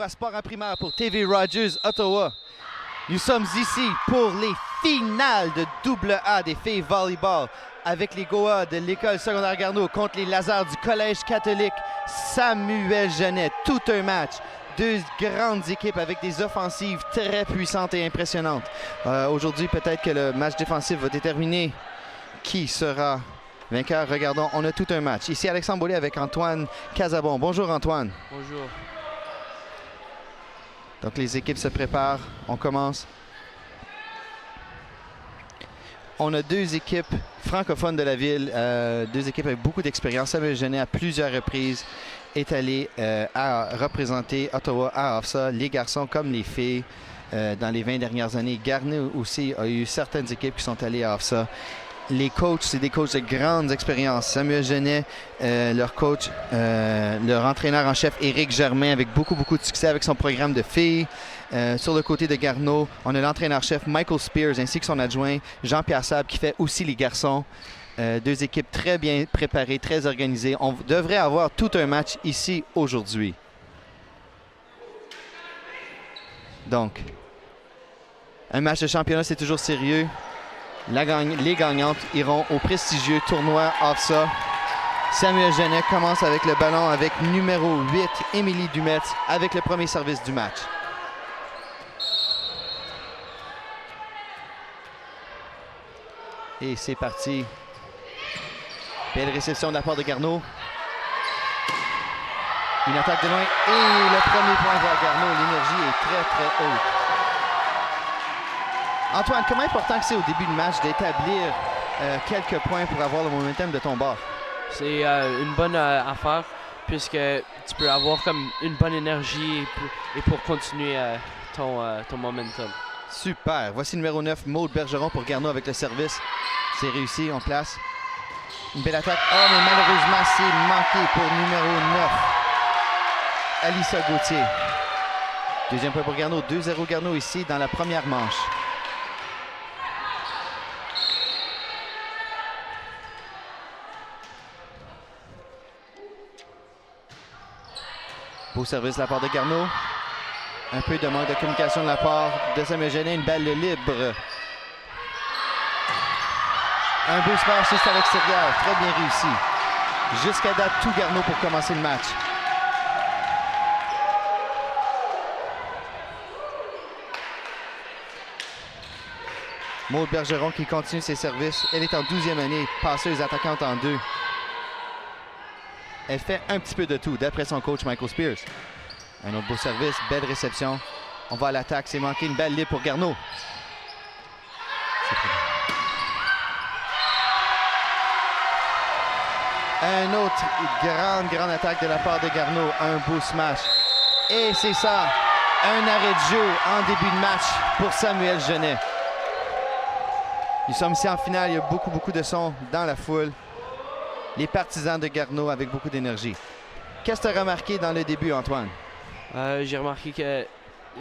à Sport en primaire pour TV Rogers Ottawa. Nous sommes ici pour les finales de AA des filles volleyball avec les Goa de l'école secondaire Garneau contre les Lazars du collège catholique Samuel Genet. Tout un match. Deux grandes équipes avec des offensives très puissantes et impressionnantes. Aujourd'hui, peut-être que le match défensif va déterminer qui sera vainqueur. Regardons, on a tout un match. Ici, Alexandre Beaulieu avec Antoine Casabon. Bonjour, Antoine. Bonjour. Donc, les équipes se préparent. On commence. On a deux équipes francophones de la ville, deux équipes avec beaucoup d'expérience. Samuel Genet, à plusieurs reprises, est allé à représenter Ottawa à OFSA, les garçons comme les filles, dans les 20 dernières années. Garneau aussi a eu certaines équipes qui sont allées à OFSA. Les coachs, c'est des coachs de grandes expériences. Samuel Genet, leur coach, leur entraîneur en chef, Éric Germain, avec beaucoup de succès avec son programme de filles. Sur le côté de Garneau, on a l'entraîneur-chef Michael Spears ainsi que son adjoint Jean-Pierre Sable qui fait aussi les garçons. Deux équipes très bien préparées, très organisées. On devrait avoir tout un match ici aujourd'hui. Donc, un match de championnat, c'est toujours sérieux. Les gagnantes iront au prestigieux tournoi OFSA. Samuel Genet commence avec le ballon avec numéro 8, Émilie Dumetz, avec le premier service du match. Et c'est parti. Belle réception de la part de Garneau. Une attaque de loin et le premier point vers Garneau. L'énergie est très haute. Antoine, comment important que c'est au début du match d'établir quelques points pour avoir le momentum de ton bord? C'est une bonne affaire puisque tu peux avoir comme une bonne énergie et pour continuer ton momentum. Super. Voici le numéro 9, Maude Bergeron pour Garneau avec le service. C'est réussi, on place. Une belle attaque. Oh, mais malheureusement, c'est manqué pour numéro 9, Alissa Gauthier. Deuxième point pour Garneau. 2-0 Garneau ici dans la première manche. Beau service de la part de Garneau. Un peu de manque de communication de la part de Samuel Genet. Une balle libre. Un beau smash juste à l'extérieur. Très bien réussi. Jusqu'à date, tout Garneau pour commencer le match. Maude Bergeron qui continue ses services. Elle est en 12e année, passeuse attaquante en 2. Elle fait un petit peu de tout, d'après son coach Michael Spears. Un autre beau service, belle réception. On va à l'attaque, c'est manqué une balle libre pour Garneau. Un autre grande attaque de la part de Garneau. Un beau smash. Et c'est ça, un arrêt de jeu en début de match pour Samuel Genet. Nous sommes ici en finale, il y a beaucoup de son dans la foule. Les partisans de Garneau avec beaucoup d'énergie. Qu'est-ce que tu as remarqué dans le début, Antoine? J'ai remarqué que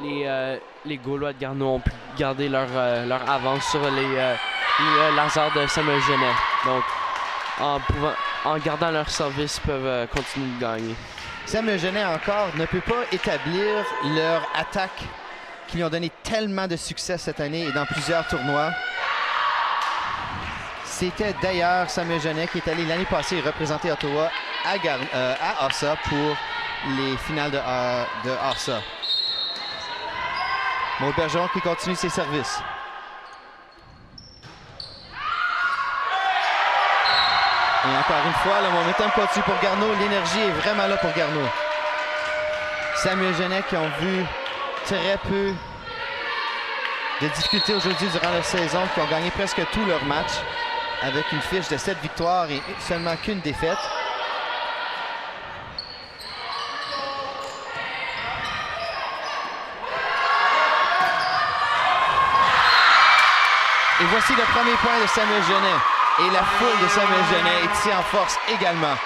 les Gaulois de Garneau ont pu garder leur avance sur les Lazars de Samuel Genet. Donc, en gardant leur service, ils peuvent continuer de gagner. Samuel Genet encore ne peut pas établir leur attaque qui lui ont donné tellement de succès cette année et dans plusieurs tournois. C'était d'ailleurs Samuel Genet qui est allé l'année passée représenter Ottawa à OFSA pour les finales de OFSA. Maude Bergeron qui continue ses services. Et encore une fois, le momentum continue pour Garneau. L'énergie est vraiment là pour Garneau. Samuel Genet qui ont vu très peu de difficultés aujourd'hui durant leur saison, qui ont gagné presque tous leurs matchs avec une fiche de 7 victoires et seulement qu'une défaite. Et voici le premier point de Samuel Genet. Et la foule de Samuel Genet est ici en force également.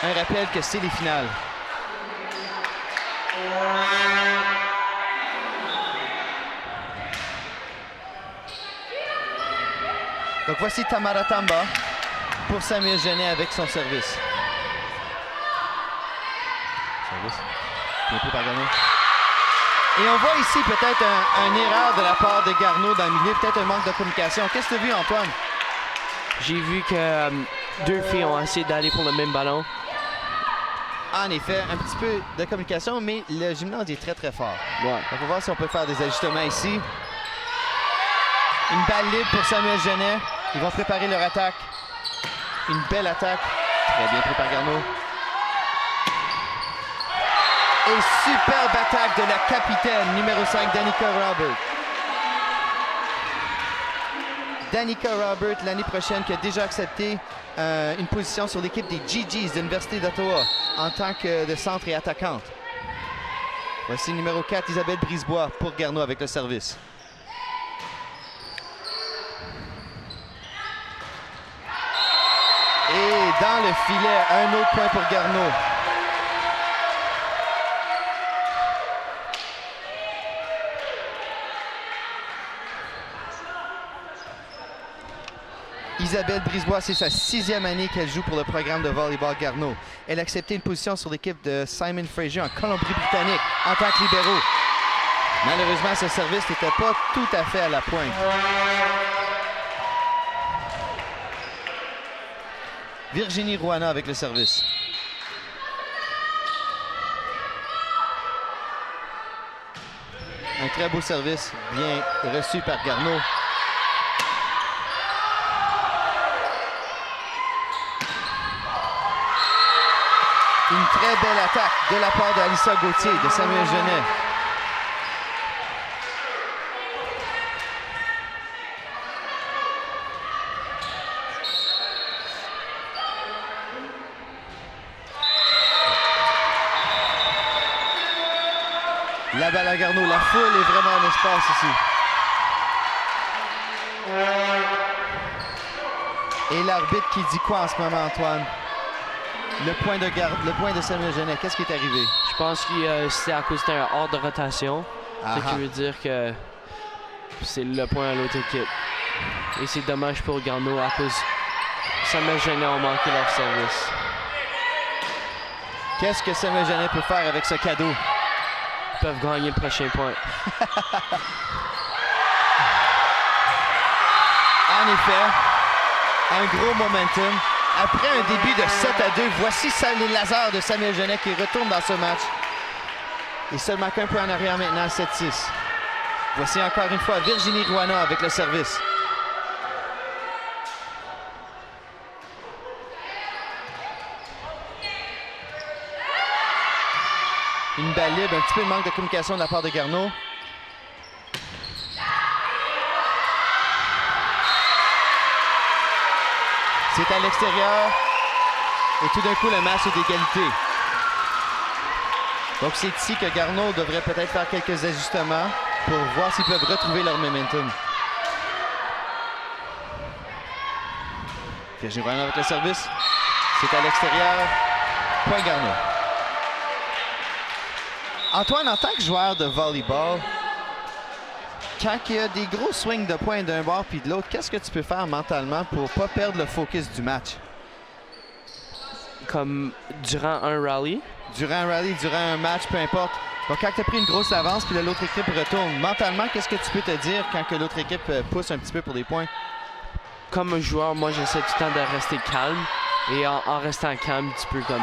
Un rappel que c'est les finales. Donc voici Tamara Tamba pour Samuel Genet avec son service. Service. Bien pris par Garneau. Et on voit ici peut-être une erreur de la part de Garneau dans le milieu, peut-être un manque de communication. Qu'est-ce que tu as vu, Antoine? J'ai vu que deux filles ont essayé d'aller pour le même ballon. En effet, un petit peu de communication, mais le gymnase est très, très fort. Ouais. Donc, on va voir si on peut faire des ajustements ici. Une balle libre pour Samuel Genet. Ils vont préparer leur attaque. Une belle attaque. Très bien pris par Garneau. Et superbe attaque de la capitaine, numéro 5, Danica Robert. Danica Robert, l'année prochaine, qui a déjà accepté une position sur l'équipe des GGs de l'Université d'Ottawa en tant que de centre et attaquante. Voici numéro 4, Isabelle Brisebois pour Garneau avec le service. Et dans le filet, un autre point pour Garneau. Isabelle Brisebois, c'est sa 6e année qu'elle joue pour le programme de volleyball Garneau. Elle a accepté une position sur l'équipe de Simon Fraser en Colombie-Britannique en tant que libéraux. Malheureusement, ce service n'était pas tout à fait à la pointe. Virginie Rouana avec le service. Un très beau service, bien reçu par Garneau. Une très belle attaque de la part d'Alissa Gauthier, de Samuel Genet. La balle à Garneau, la foule est vraiment en espace ici. Et l'arbitre qui dit quoi en ce moment, Antoine? Le point de Samuel Genet, qu'est-ce qui est arrivé? Je pense que c'est à cause d'un hors de rotation. Ce qui veut dire que c'est le point à l'autre équipe. Et c'est dommage pour Garneau à cause Samuel Genet a manqué leur service. Qu'est-ce que Samuel Genet peut faire avec ce cadeau? Ils peuvent gagner le prochain point. En effet, un gros momentum. Après un début de 7-2, voici les lasers de Samuel Genet qui retourne dans ce match. Et seulement qu'un point en arrière maintenant, 7-6. Voici encore une fois Virginie Rouana avec le service. Une balle libre, un petit peu de manque de communication de la part de Garneau. C'est à l'extérieur. Et tout d'un coup, le match est d'égalité. Donc, c'est ici que Garneau devrait peut-être faire quelques ajustements pour voir s'ils peuvent retrouver leur momentum. Virginie Rouana avec le service. C'est à l'extérieur. Point Garneau. Antoine, en tant que joueur de volleyball, quand il y a des gros swings de points d'un bord puis de l'autre, qu'est-ce que tu peux faire mentalement pour ne pas perdre le focus du match? Comme durant un rallye? Durant un rallye, durant un match, peu importe. Donc, quand tu as pris une grosse avance puis l'autre équipe retourne, mentalement, qu'est-ce que tu peux te dire quand que l'autre équipe pousse un petit peu pour des points? Comme un joueur, moi, j'essaie tout le temps de rester calme. Et en restant calme, tu peux comme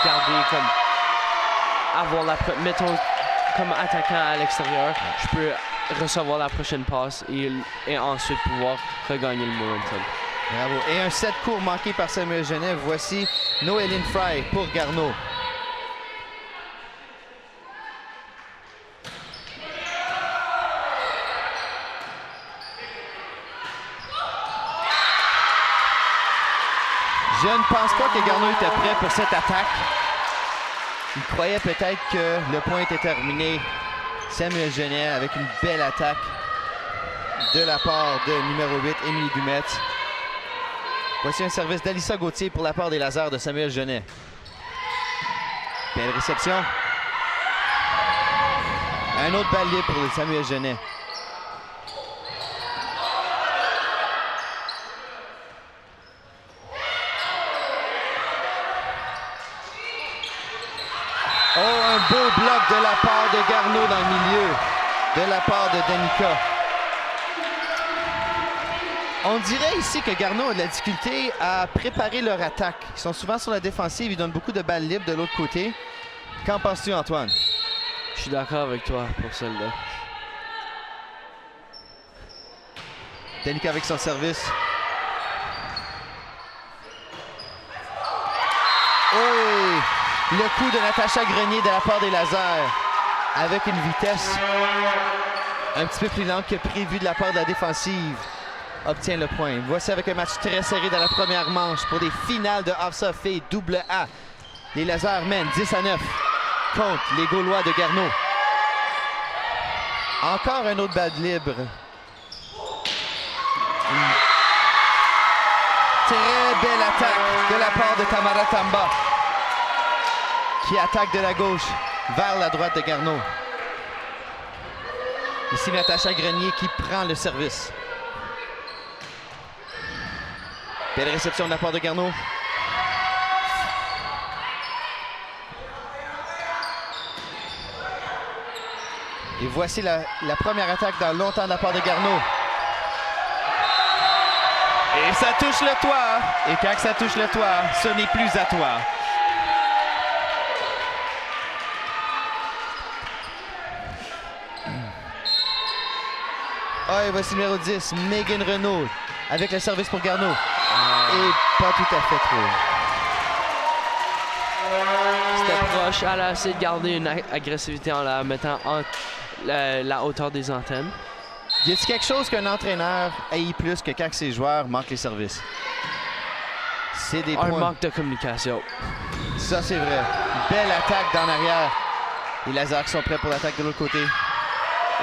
garder comme avoir mettons comme attaquant à l'extérieur, je peux recevoir la prochaine passe et ensuite pouvoir regagner le momentum. Bravo. Et un 7 court manqué par Samuel Genet. Voici Noéline Fry pour Garneau. Je ne pense pas que Garneau était prêt pour cette attaque. Il croyait peut-être que le point était terminé. Samuel Genet avec une belle attaque de la part de numéro 8, Émilie Dumetz. Voici un service d'Alissa Gauthier pour la part des lasers de Samuel Genet. Belle réception. Un autre balle libre pour Samuel Genet. Oh, un beau bloc de la part de Garneau dans le milieu, de la part de Danica. On dirait ici que Garneau a de la difficulté à préparer leur attaque. Ils sont souvent sur la défensive, ils donnent beaucoup de balles libres de l'autre côté. Qu'en penses-tu, Antoine? Je suis d'accord avec toi pour celle-là. Danica avec son service. Oui! Le coup de Natacha Grenier de la part des Lasers avec une vitesse un petit peu plus lente que prévu de la part de la défensive obtient le point. Voici avec un match très serré dans la première manche pour des finales de Hafsa filles AA. Les Lasers mènent 10-9 contre les Gaulois de Garneau. Encore un autre balle libre. Une très belle attaque de la part de Tamara Tamba qui attaque de la gauche vers la droite de Garneau. Ici Natacha Grenier qui prend le service. Belle réception de la part de Garneau. Et voici la première attaque dans longtemps de la part de Garneau. Et ça touche le toit. Et quand ça touche le toit, ce n'est plus à toi. Oh, et voici le numéro 10, Megan Renaud, avec le service pour Garneau. Et pas tout à fait trop. C'était proche. Elle a essayé de garder une agressivité en la mettant entre la hauteur des antennes. Y a-t-il quelque chose qu'un entraîneur haït plus que quand ses joueurs manquent les services? C'est des points. Un manque de communication. Ça, c'est vrai. Belle attaque d'en arrière. Les Lasers qui sont prêts pour l'attaque de l'autre côté.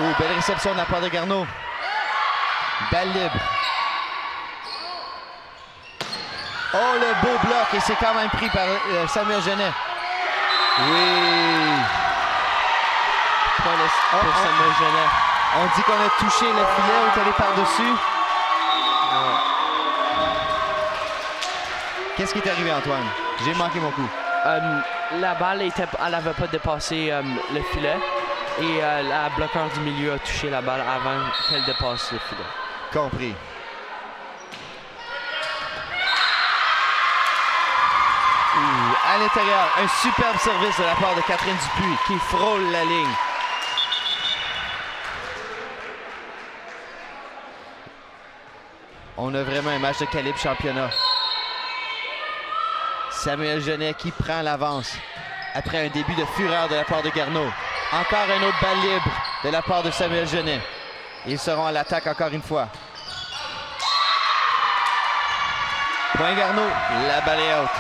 Oh, belle réception de la part de Garneau. Balle libre. Oh, le beau bloc. Et c'est quand même pris par Samuel Genet. Oui. Pour Samuel Genet. On dit qu'on a touché le filet ou est allé par-dessus. Ouais. Qu'est-ce qui est arrivé, Antoine? J'ai manqué mon coup. La balle, elle n'avait pas dépassé le filet. Et la bloqueur du milieu a touché la balle avant qu'elle dépasse le filet. Compris. À l'intérieur, un superbe service de la part de Catherine Dupuis qui frôle la ligne. On a vraiment un match de calibre championnat. Samuel Genet qui prend l'avance après un début de fureur de la part de Garneau. Encore un autre balle libre de la part de Samuel Genet. Ils seront à l'attaque encore une fois. Point Garneau, la balle est haute.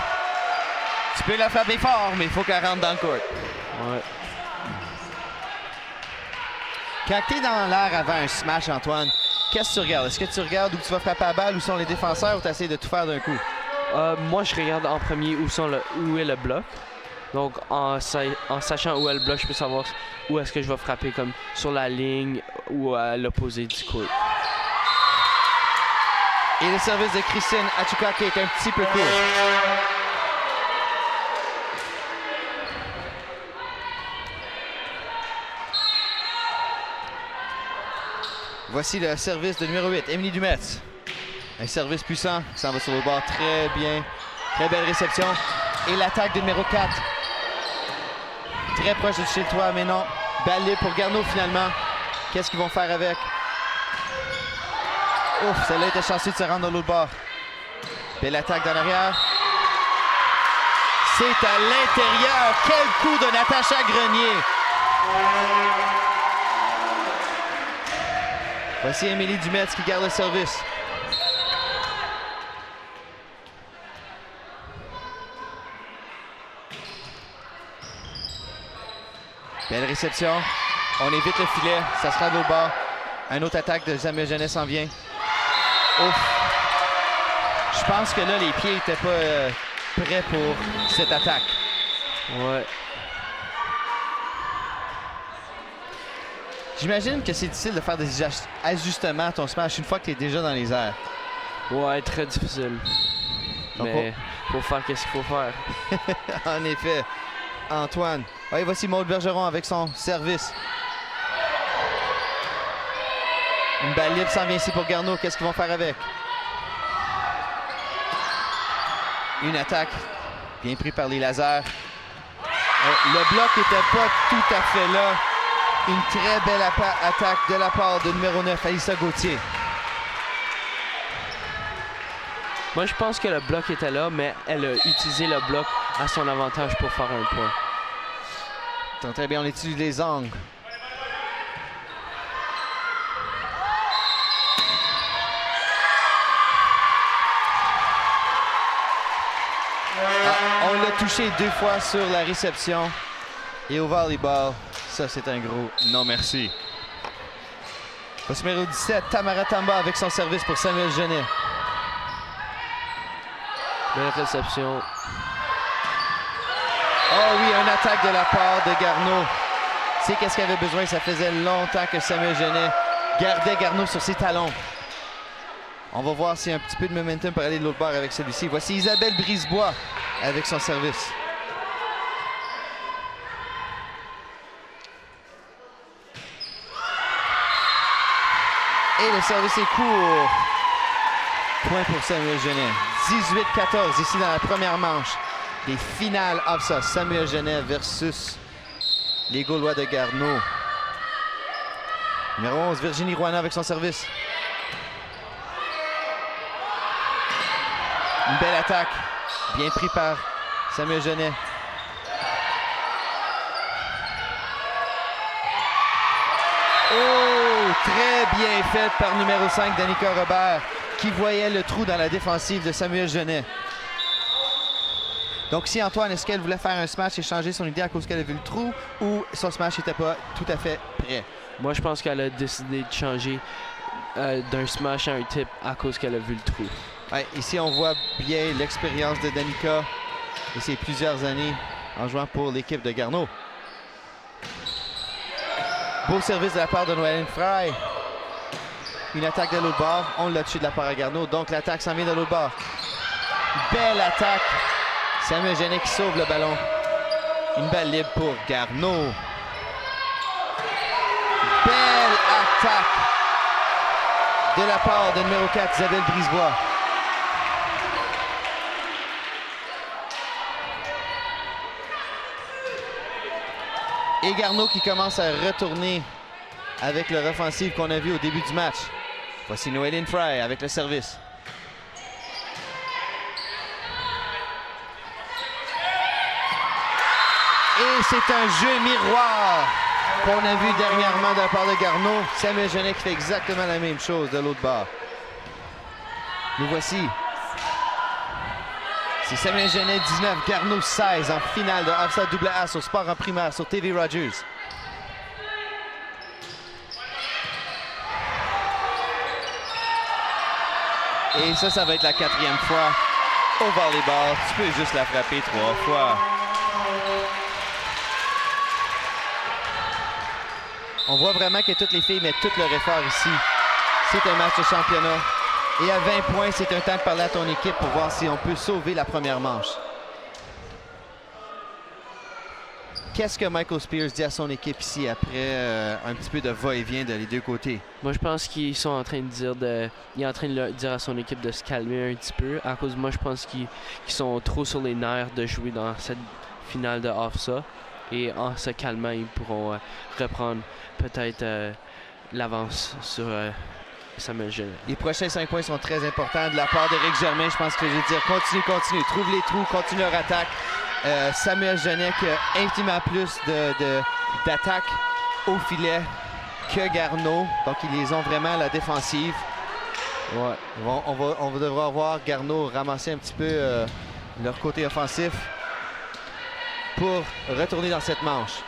Tu peux la frapper fort, mais il faut qu'elle rentre dans le court. Ouais. Quand tu es dans l'air avant un smash, Antoine, qu'est-ce que tu regardes? Est-ce que tu regardes où tu vas frapper la balle, où sont les défenseurs, ou tu essaies de tout faire d'un coup? Moi, je regarde en premier où est le bloc. Donc, en sachant où est le bloc, je peux savoir où est-ce que je vais frapper, comme sur la ligne ou à l'opposé du court. Et le service de Christine Achukak est un petit peu court. Voici le service de numéro 8, Émilie Dumetz. Un service puissant qui s'en va sur le bord. Très bien. Très belle réception. Et l'attaque de numéro 4. Très proche de chez toi, mais non. Balle libre pour Garneau finalement. Qu'est-ce qu'ils vont faire avec? Ouf, celle-là était chanceux de se rendre de l'autre bord. Belle attaque dans l'arrière. C'est à l'intérieur. Quel coup de Natacha Grenier. Voici Émilie Dumetz qui garde le service. Belle réception. On évite le filet. Ça sera de l'autre bord. Un autre attaque de Samuel Genet s'en vient. Ouf. Je pense que là, les pieds n'étaient pas prêts pour cette attaque. Ouais. J'imagine que c'est difficile de faire des ajustements à ton smash une fois que tu es déjà dans les airs. Ouais, très difficile. Donc, mais faut faire qu'est-ce qu'il faut faire. En effet. Antoine, Et voici Maude Bergeron avec son service. Une balle libre s'en vient ici pour Garneau. Qu'est-ce qu'ils vont faire avec? Une attaque bien pris par les lasers. Le bloc n'était pas tout à fait là. Une très belle attaque de la part de numéro 9, Alyssa Gauthier. Moi, je pense que le bloc était là, mais elle a utilisé le bloc à son avantage pour faire un point. Très bien, on utilise les angles. On l'a touché 2 fois sur la réception. Et au volleyball, ça c'est un gros non merci. Poste numéro 17, Tamara Tamba avec son service pour Samuel Genet. Belle réception. Oh oui, une attaque de la part de Garneau. C'est qu'est-ce qu'il avait besoin. Ça faisait longtemps que Samuel Genet gardait Garneau sur ses talons. On va voir s'il y a un petit peu de momentum pour aller de l'autre bord avec celui-ci. Voici Isabelle Brisebois avec son service. Et le service est court. Point pour Samuel Genet. 18-14 ici dans la première manche. Les finales OFSAA. Samuel Genet versus les Gaulois de Garneau. Numéro 11, Virginie Rouana avec son service. Une belle attaque. Bien pris par Samuel Genet. Oh, très bien fait par numéro 5, Danica Robert, qui voyait le trou dans la défensive de Samuel Genet. Donc si Antoine, est-ce qu'elle voulait faire un smash et changer son idée à cause qu'elle a vu le trou ou son smash n'était pas tout à fait prêt? Moi, je pense qu'elle a décidé de changer d'un smash à un tip à cause qu'elle a vu le trou. Ouais, ici, on voit bien l'expérience de Danica et ses plusieurs années en jouant pour l'équipe de Garneau. Beau service de la part de Noëline Fry. Une attaque de l'autre bord. On l'a tué de la part à Garneau, donc l'attaque s'en vient de l'autre bord. Belle attaque. Samuel Genet qui sauve le ballon. Une balle libre pour Garneau. Belle attaque de la part de numéro 4, Isabelle Brisebois. Et Garneau qui commence à retourner avec leur offensive qu'on a vu au début du match. Voici Noéline Fry avec le service. Et c'est un jeu miroir qu'on a vu dernièrement de la part de Garneau. Samuel Genet qui fait exactement la même chose de l'autre bord. Nous voici. C'est Samuel Genet 19, Garneau 16 en finale de OFSAA AA sur Sport en primaire sur TV Rogers. Et ça va être la 4e fois au volleyball. Tu peux juste la frapper 3 fois. On voit vraiment que toutes les filles mettent tout leur effort ici. C'est un match de championnat. Et à 20 points, c'est un temps de parler à ton équipe pour voir si on peut sauver la première manche. Qu'est-ce que Michael Spears dit à son équipe ici après un petit peu de va-et-vient de les deux côtés? Moi, je pense qu'ils sont en train de dire il est en train de dire à son équipe de se calmer un petit peu. À cause de moi, je pense qu'ils sont trop sur les nerfs de jouer dans cette finale de OFSAA. Et en se calmant, ils pourront reprendre peut-être l'avance sur Samuel Genet. Les prochains 5 points sont très importants de la part d'Éric Germain. Je pense que je vais dire continue. Trouve les trous, continue leur attaque. Samuel Genet qui a infiniment plus d'attaques au filet que Garneau. Donc, ils les ont vraiment à la défensive. Ouais. On va devoir voir Garneau ramasser un petit peu leur côté offensif pour retourner dans cette manche.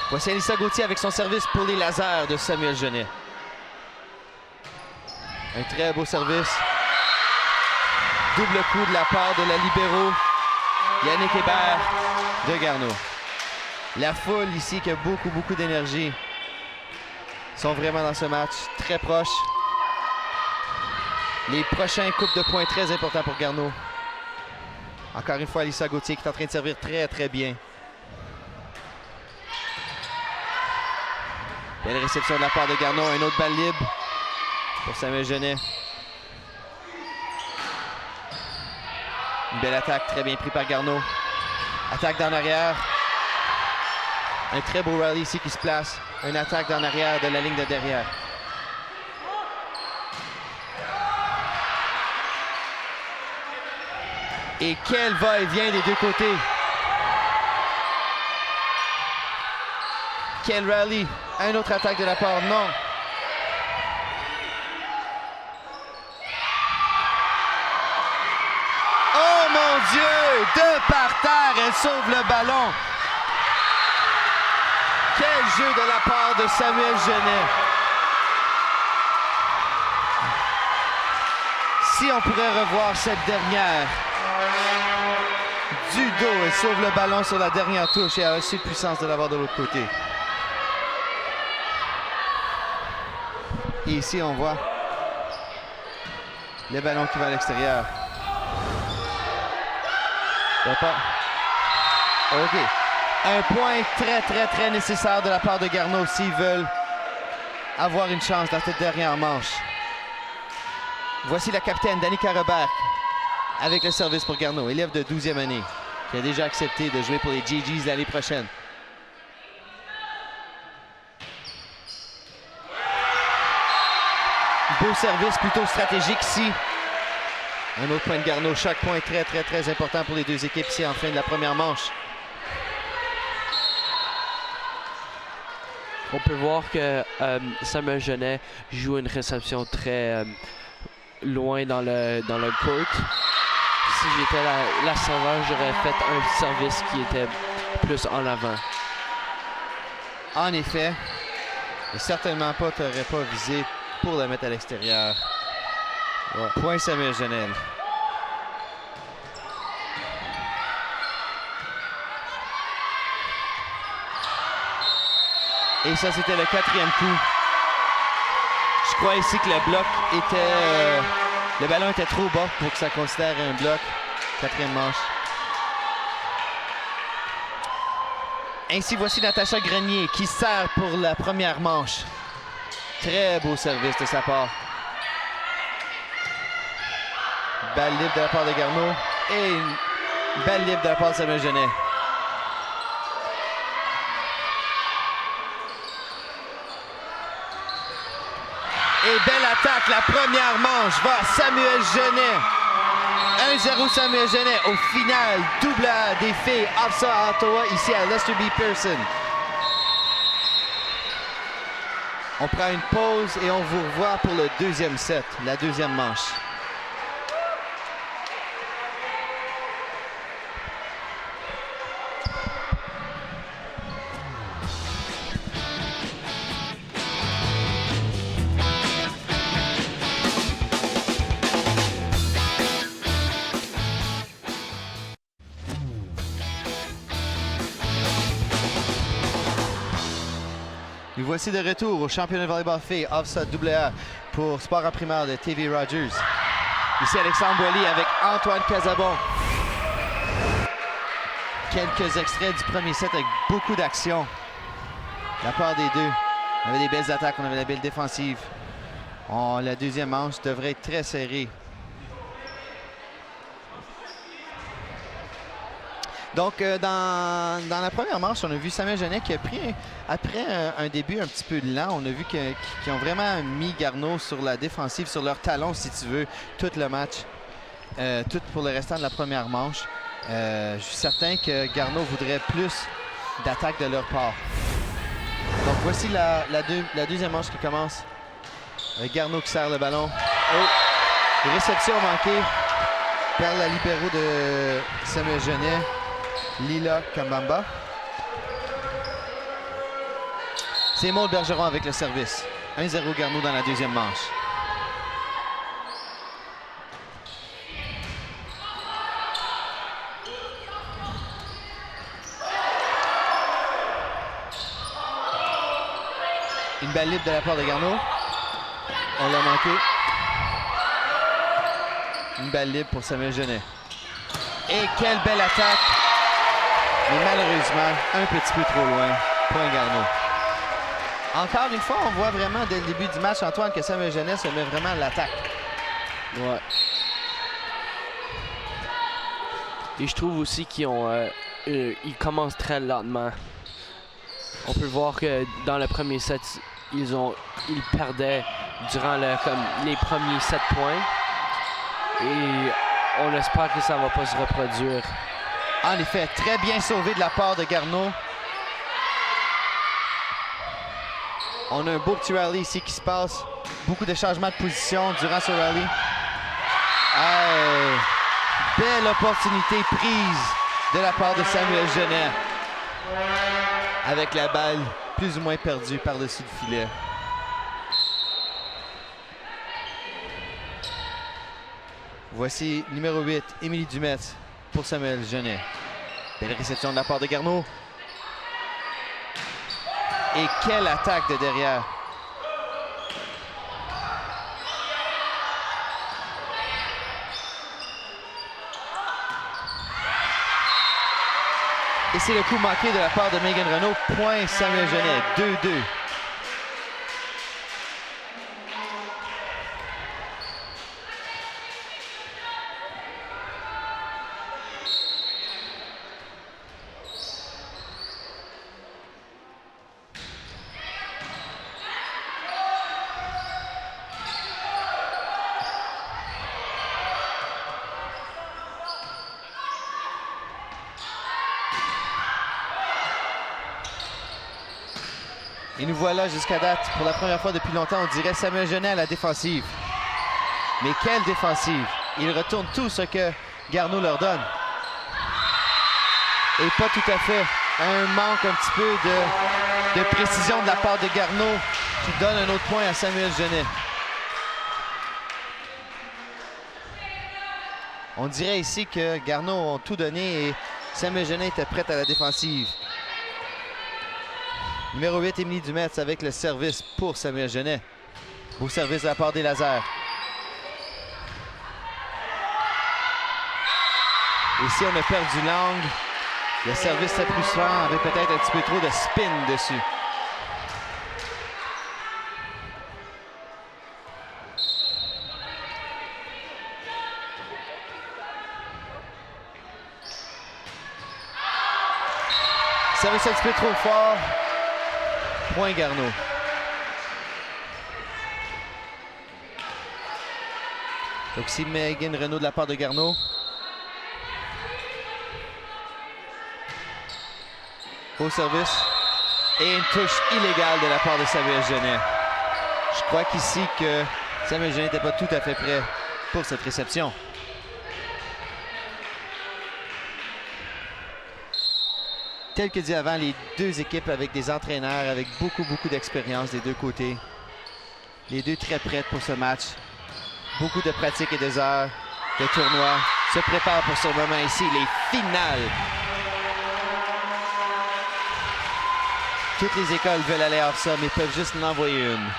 Voici Alyssa Gauthier avec son service pour les lasers de Samuel Genet. Un très beau service. Double coup de la part de la libéro Yannick Hébert de Garneau. La foule ici qui a beaucoup d'énergie. Ils sont vraiment dans ce match, très proches. Les prochains coupes de points très importants pour Garneau. Encore une fois, Alyssa Gauthier qui est en train de servir très bien. Belle réception de la part de Garneau. Un autre balle libre pour Samuel Genet. Une belle attaque, très bien pris par Garneau. Attaque d'en arrière. Un très beau rallye ici qui se place. Une attaque d'en arrière de la ligne de derrière. Et quel va-et-vient des deux côtés. Quel rallye. Un autre attaque de la part, non. Oh mon Dieu! De par terre, elle sauve le ballon. Quel jeu de la part de Samuel Genet. Si on pourrait revoir cette dernière. Du dos, elle sauve le ballon sur la dernière touche et a aussi de puissance de l'avoir de l'autre côté. Et ici, on voit le ballon qui va à l'extérieur. OK. Un point très nécessaire de la part de Garneau s'ils veulent avoir une chance dans cette dernière manche. Voici la capitaine Danica Robert avec le service pour Garneau, élève de 12e année, qui a déjà accepté de jouer pour les GGs l'année prochaine. Beau service, plutôt stratégique ici. Un autre point de Garneau. Chaque point est très important pour les deux équipes ici en fin de la première manche. On peut voir que Samuel Genet joue une réception très loin dans le court. Si j'étais la serveur, j'aurais fait un service qui était plus en avant. En effet, et certainement pas, tu n'aurais pas visé pour le mettre à l'extérieur. Ouais. Point Samuel Genet. Et ça, c'était le 4e coup. Je crois ici que le bloc était... le ballon était trop bas pour que ça considère un bloc. 4e manche. Ainsi, voici Natacha Grenier qui sert pour la première manche. Très beau service de sa part. Balle libre de la part de Garneau. Et une balle libre de la part de Samuel Genet. Et belle attaque, la première manche va Samuel Genet. 1-0 Samuel Genet. Au final, double des filles Hofsa à Ottawa ici à Lester B. Pearson. On prend une pause et on vous revoit pour le deuxième set, la deuxième manche. Nous voici de retour au championnat de volleyball filles Hofsa AA pour sport en primaire de TV Rogers. Ici Alexandre Boilly avec Antoine Casabon. Quelques extraits du premier set avec beaucoup d'action de la part des deux. On avait des belles attaques, on avait la belle défensive. La deuxième manche devrait être très serrée. Donc, dans la première manche, on a vu Samuel Genet qui a pris, après un début un petit peu lent, on a vu qu'ils ont vraiment mis Garneau sur la défensive, sur leur talon, si tu veux, tout le match, tout pour le restant de la première manche. Je suis certain que Garneau voudrait plus d'attaque de leur part. Donc, voici la deuxième manche qui commence. Garneau qui serre le ballon. Oh! Réception manquée par la libéraux de Samuel Genet. Lila Kambamba. C'est Maud Bergeron avec le service. 1-0 Garneau dans la deuxième manche. Une balle libre de la part de Garneau. On l'a manqué. Une balle libre pour Samuel Genet. Et quelle belle attaque! Mais malheureusement, un petit peu trop loin. Point Garneau. Encore une fois, on voit vraiment dès le début du match, Antoine, que Samuel Genet se met vraiment à l'attaque. Ouais. Et je trouve aussi qu'ils ils commencent très lentement. On peut voir que dans le premier set, ils perdaient durant les premiers 7 points. Et on espère que ça ne va pas se reproduire. En effet, très bien sauvé de la part de Garneau. On a un beau petit rallye ici qui se passe. Beaucoup de changements de position durant ce rallye. Hey, belle opportunité prise de la part de Samuel Genet. Avec la balle plus ou moins perdue par-dessus le filet. Voici numéro 8, Émilie Dumetz pour Samuel Genet. Belle réception de la part de Garneau. Et quelle attaque de derrière. Et c'est le coup manqué de la part de Megan Renaud. Point Samuel Genet, 2-2. Et nous voilà jusqu'à date, pour la première fois depuis longtemps, on dirait Samuel Genet à la défensive. Mais quelle défensive! Ils retournent tout ce que Garneau leur donne. Et pas tout à fait. Un manque un petit peu de précision de la part de Garneau qui donne un autre point à Samuel Genet. On dirait ici que Garneau ont tout donné et Samuel Genet était prête à la défensive. Numéro 8, Émilie Dumetz avec le service pour Samuel Genet. Beau service de la part des lasers. Ici, on a perdu l'angle. Le service s'est plus souvent avec peut-être un petit peu trop de spin dessus. Service un petit peu trop fort. Point Garneau. Donc ici, Megan Renaud de la part de Garneau. Beau service. Et une touche illégale de la part de Samuel Genet. Je crois qu'ici que Samuel Genet n'était pas tout à fait prêt pour cette réception. Tel que dit avant, les deux équipes avec des entraîneurs, avec beaucoup d'expérience des deux côtés. Les deux très prêtes pour ce match. Beaucoup de pratiques et des heures de tournoi. Se préparent pour ce moment ici, les finales. Toutes les écoles veulent aller à ça, mais peuvent juste en envoyer une.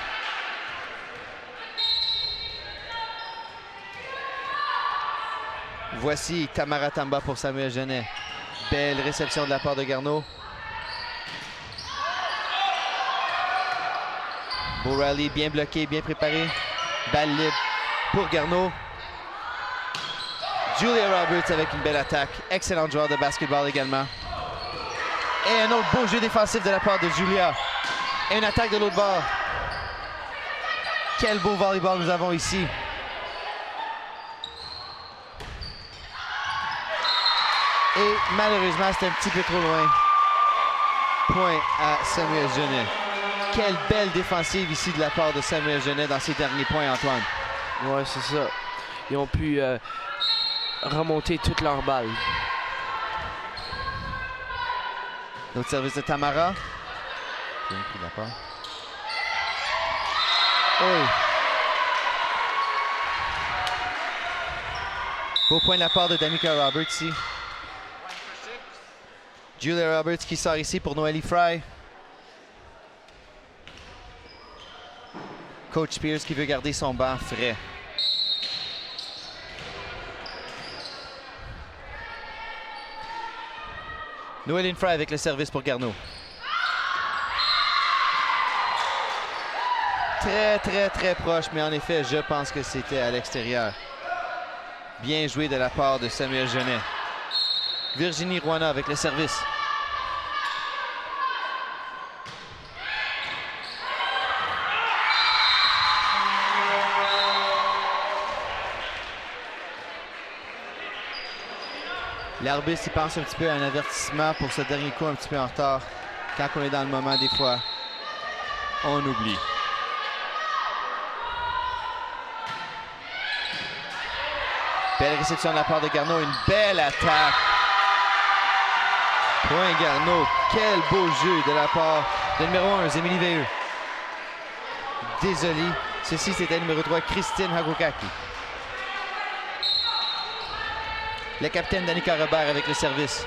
Voici Tamara Tamba pour Samuel Genet. Belle réception de la part de Garneau. Beau rallye, bien bloqué, bien préparé. Balle libre pour Garneau. Julia Roberts avec une belle attaque. Excellent joueur de basketball également. Et un autre beau jeu défensif de la part de Julia. Et une attaque de l'autre bord. Quel beau volleyball nous avons ici. Et malheureusement, c'était un petit peu trop loin. Point à Samuel Genet. Quelle belle défensive ici de la part de Samuel Genet dans ses derniers points, Antoine. Ouais, c'est ça. Ils ont pu remonter toutes leurs balles. L'autre service de Tamara. Bien pris de la part. Oh. Beau point de la part de Danica Roberts ici. Julia Roberts qui sort ici pour Noélie Fry. Coach Pierce qui veut garder son banc frais. Noélie Fry avec le service pour Garneau. très proche, mais en effet, je pense que c'était à l'extérieur. Bien joué de la part de Samuel Genet. Virginie Roina avec le service. L'arbitre s'y pense un petit peu à un avertissement pour ce dernier coup un petit peu en retard. Quand on est dans le moment, des fois, on oublie. Belle réception de la part de Garneau, une belle attaque. Point Garneau, quel beau jeu de la part de numéro 1, Émilie Veilleux. Désolé, ceci c'était numéro 3, Christine Hagokaki. Le capitaine Danica Robert avec le service.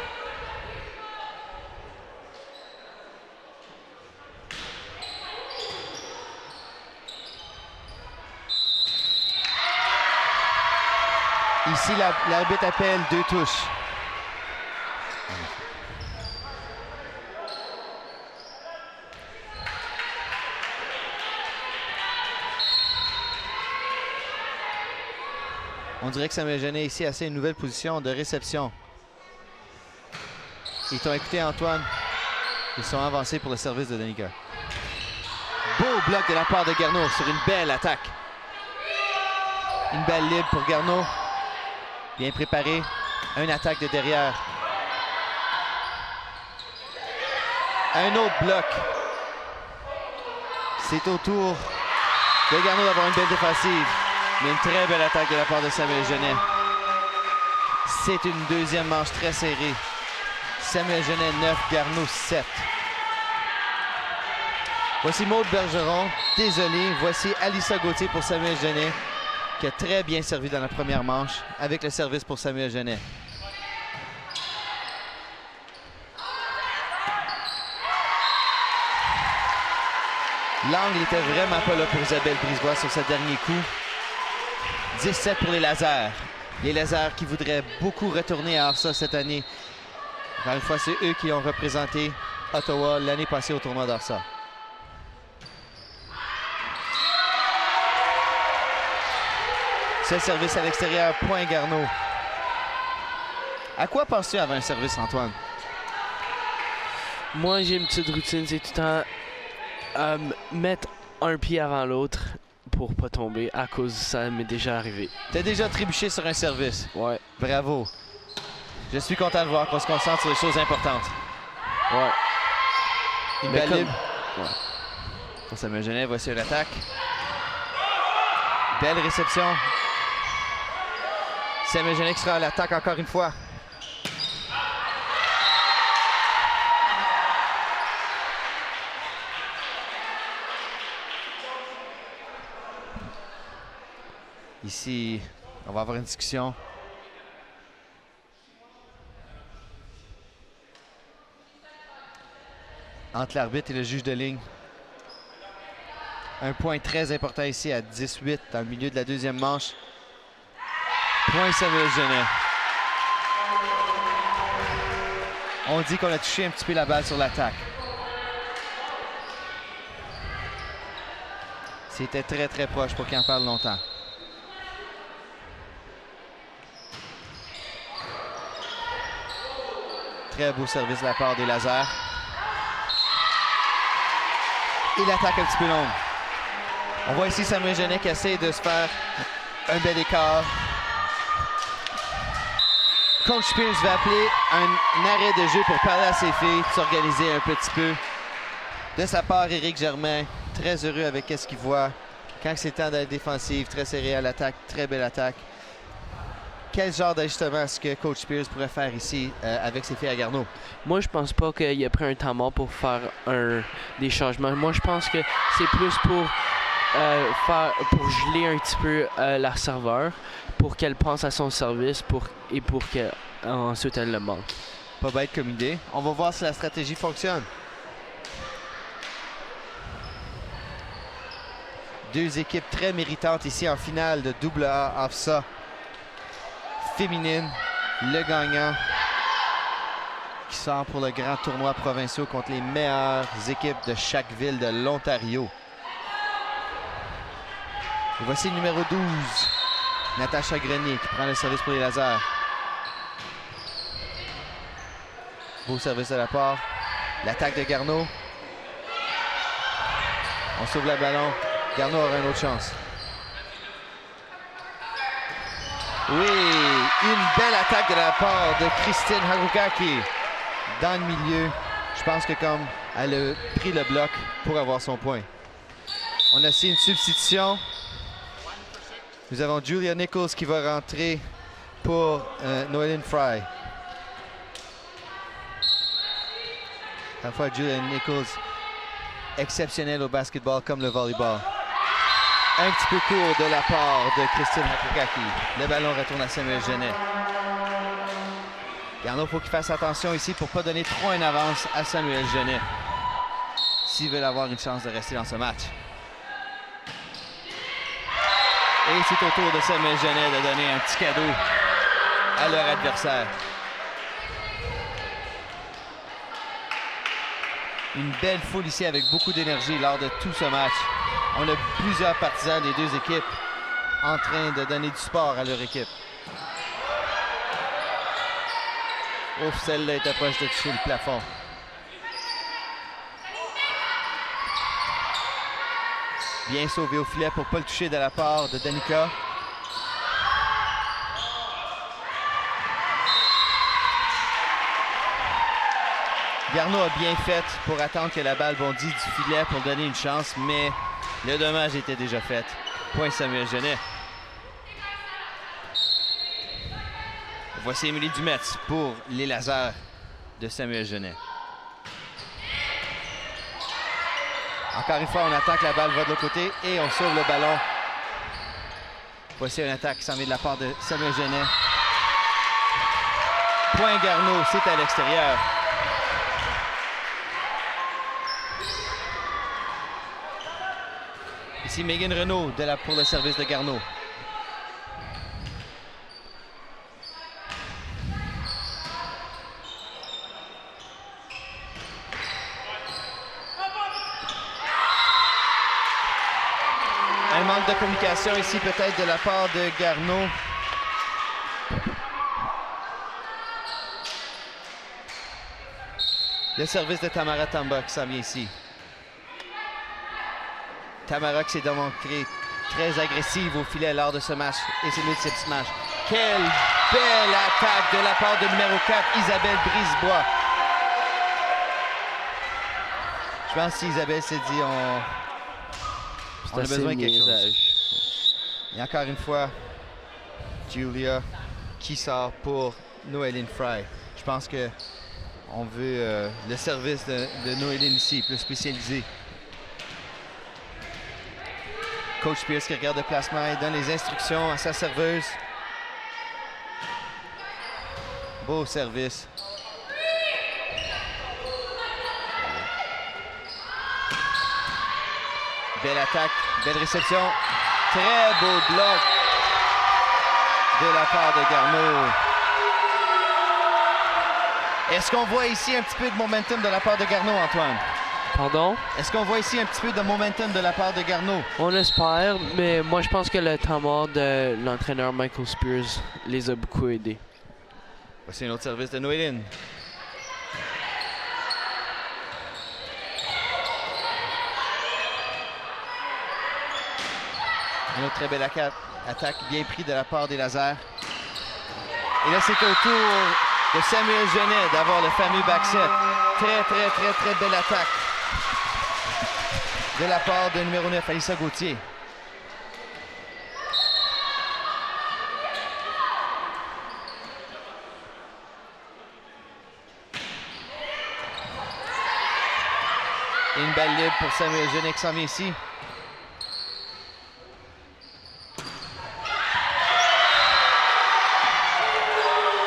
Ici, l'arbitre appelle 2 touches. On dirait que Samuel Genet ici a une nouvelle position de réception. Ils t'ont écouté, Antoine. Ils sont avancés pour le service de Danica. Beau bloc de la part de Garneau sur une belle attaque. Une balle libre pour Garneau. Bien préparé. Une attaque de derrière. Un autre bloc. C'est au tour de Garneau d'avoir une belle défensive. Mais une très belle attaque de la part de Samuel Genet. C'est une deuxième manche très serrée. Samuel Genet 9, Garneau 7. Voici Maude Bergeron. Désolé. Voici Alissa Gauthier pour Samuel Genet, qui a très bien servi dans la première manche avec le service pour Samuel Genet. L'angle n'était vraiment pas là pour Isabelle Brisebois sur ce dernier coup. 17 pour les Lasers. Les Lasers qui voudraient beaucoup retourner à AFSA cette année. Encore une fois, c'est eux qui ont représenté Ottawa l'année passée au tournoi d'AFSA. Ce service à l'extérieur, point Garneau. À quoi penses-tu avant un service, Antoine? Moi, j'ai une petite routine, c'est tout le temps mettre un pied avant l'autre pour pas tomber, à cause ça m'est déjà arrivé. T'as déjà trébuché sur un service? Ouais. Bravo. Je suis content de voir qu'on se concentre sur les choses importantes. Ouais. Une balle libre. Ouais. Pour Samuel Genet, voici une attaque. Belle réception. Samuel Genet qui sera à l'attaque encore une fois. Ici, on va avoir une discussion. Entre l'arbitre et le juge de ligne. Un point très important ici à 18 dans le milieu de la deuxième manche. Point Samuel Genet. On dit qu'on a touché un petit peu la balle sur l'attaque. C'était très proche pour qu'il en parle longtemps. Très beau service de la part des Lasers. Et l'attaque un petit peu longue. On voit ici Samuel Genet qui essaie de se faire un bel écart. Coach Spears va appeler un arrêt de jeu pour parler à ses filles, s'organiser un petit peu. De sa part, Éric Germain, très heureux avec ce qu'il voit. Quand c'est temps d'être défensif, très serré à l'attaque, très belle attaque. Quel genre d'ajustement est-ce que Coach Spears pourrait faire ici avec ses filles à Garneau? Moi, je pense pas qu'il a pris un temps mort pour faire des changements. Moi, je pense que c'est plus pour geler un petit peu la serveur, pour qu'elle pense à son service et pour qu'ensuite elle le manque. Pas bête comme idée. On va voir si la stratégie fonctionne. Deux équipes très méritantes ici en finale de AA AFSA féminine. Le gagnant qui sort pour le grand tournoi provincial contre les meilleures équipes de chaque ville de l'Ontario. Et voici le numéro 12, Natacha Grenier, qui prend le service pour les lasers. Beau service de la part. L'attaque de Garneau. On sauve le ballon. Garneau aura une autre chance. Oui, une belle attaque de la part de Christine Harukaki dans le milieu. Je pense que comme elle a pris le bloc pour avoir son point. On a aussi une substitution. Nous avons Julia Nichols qui va rentrer pour Noéline Fry. Parfois, Julia Nichols, exceptionnelle au basketball comme le volleyball. Un petit peu court de la part de Christine Harukaki. Le ballon retourne à Samuel Genet. Garneau, il faut qu'il fasse attention ici pour ne pas donner trop une avance à Samuel Genet s'ils veulent avoir une chance de rester dans ce match. Et c'est au tour de Samuel Genet de donner un petit cadeau à leur adversaire. Une belle foule ici avec beaucoup d'énergie lors de tout ce match. On a plusieurs partisans des deux équipes en train de donner du sport à leur équipe. Ouf, celle-là est proche de toucher le plafond. Bien sauvé au filet pour ne pas le toucher de la part de Danica. Garneau a bien fait pour attendre que la balle bondisse du filet pour donner une chance, mais le dommage était déjà fait. Point Samuel Genet. Voici Émilie Dumetz pour les lasers de Samuel Genet. Encore une fois, on attend que la balle va de l'autre côté et on sauve le ballon. Voici une attaque qui s'en vient de la part de Samuel Genet. Point Garneau, c'est à l'extérieur. Ici Megan Renaud pour le service de Garneau. Un manque de communication ici peut-être de la part de Garneau. Le service de Tamara Tamba qui s'en vient ici. Tamara qui s'est démontrée très agressive au filet lors de ce match et c'est ce match. Quelle belle attaque de la part de numéro 4, Isabelle Brisebois. Je pense qu'Isabelle s'est dit on a besoin de quelque chose. Et encore une fois, Julia qui sort pour Noéline Fry. Je pense que on veut le service de Noéline ici, plus spécialisé. Coach Pierce qui regarde le placement et donne les instructions à sa serveuse. Beau service. Belle attaque, belle réception. Très beau bloc de la part de Garneau. Est-ce qu'on voit ici un petit peu de momentum de la part de Garneau, Antoine? Pardon? Est-ce qu'on voit ici un petit peu de momentum de la part de Garneau? On espère, mais moi je pense que le temps mort de l'entraîneur Michael Spears les a beaucoup aidés. Voici un autre service de Noéline. Une autre très belle attaque bien prise de la part des lasers. Et là, c'est au tour de Samuel Genet d'avoir le fameux backset. Très belle attaque de la part de numéro 9, Alyssa Gauthier. Et une balle libre pour Samuel Genet qui s'en vient ici.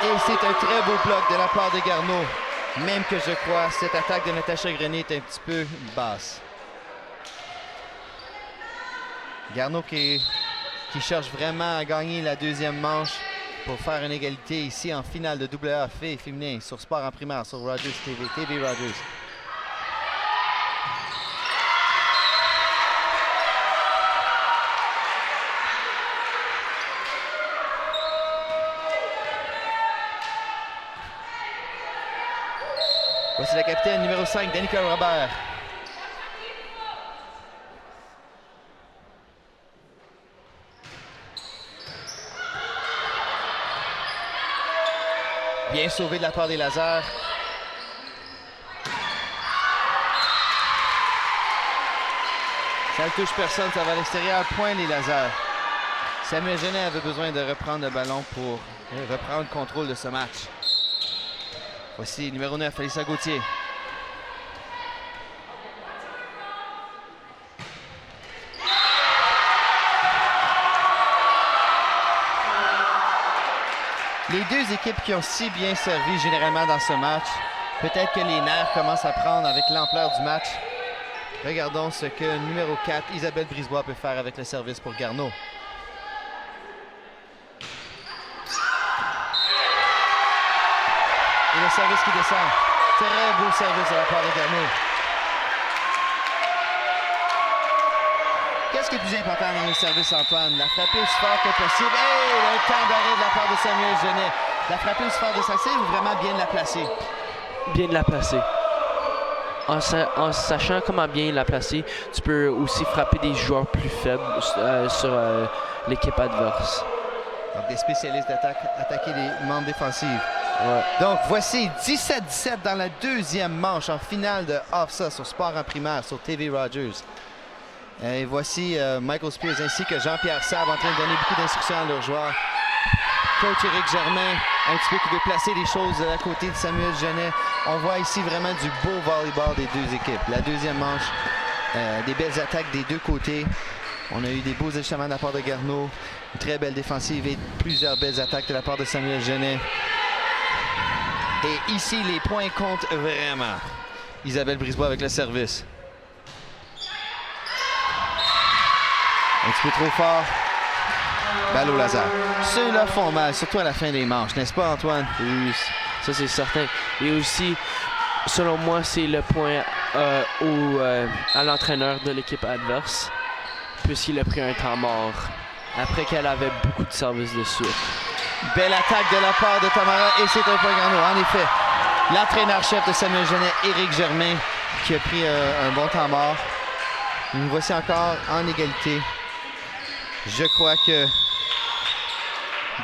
Et c'est un très beau bloc de la part de Garneau. Même que je crois, cette attaque de Natacha Grenier est un petit peu basse. Garneau qui cherche vraiment à gagner la deuxième manche pour faire une égalité ici en finale de WA féminin sur Sport en primaire sur Rogers TV Rogers. Voici la capitaine numéro 5, Danica Robert. Bien sauvé de la part des lasers. Ça ne touche personne, ça va à l'extérieur. Point les lasers. Samuel Genet avait besoin de reprendre le ballon pour reprendre le contrôle de ce match. Voici numéro 9, Alyssa Gauthier. Les deux équipes qui ont si bien servi généralement dans ce match, peut-être que les nerfs commencent à prendre avec l'ampleur du match. Regardons ce que numéro 4, Isabelle Brisebois, peut faire avec le service pour Garneau. Et le service qui descend. Très beau service de la part de Garneau. Qu'est-ce qui est plus important dans les services, Antoine? La frapper aussi fort que possible. Hey, le temps d'arrêt de la part de Samuel Genet. La frapper aussi fort de sa cible ou vraiment bien de la placer? Bien de la placer. En sachant comment bien la placer, tu peux aussi frapper des joueurs plus faibles sur l'équipe adverse. Donc des spécialistes d'attaque, attaquer les membres défensifs. Ouais. Donc voici 17-17 dans la deuxième manche en finale de OFSA sur Sport en primaire sur TV Rogers. Et voici Michael Spears ainsi que Jean-Pierre Sab en train de donner beaucoup d'instructions à leurs joueurs. Coach Éric Germain, un petit peu qui veut placer les choses à côté de Samuel Genet. On voit ici vraiment du beau volleyball des deux équipes. La deuxième manche, des belles attaques des deux côtés. On a eu des beaux ajustements de la part de Garneau, une très belle défensive et plusieurs belles attaques de la part de Samuel Genet. Et ici, les points comptent vraiment. Isabelle Brisebois avec le service. Un petit peu trop fort. Balle au laser. Ceux-là font mal, surtout à la fin des manches, n'est-ce pas, Antoine? Oui, ça c'est certain. Et aussi, selon moi, c'est le point à l'entraîneur de l'équipe adverse, puisqu'il a pris un temps mort, après qu'elle avait beaucoup de services de suite. Belle attaque de la part de Tamara et c'est un point Garneau. En effet, l'entraîneur-chef de Samuel Genet, Éric Germain, qui a pris un bon temps mort. Nous voici encore en égalité. Je crois que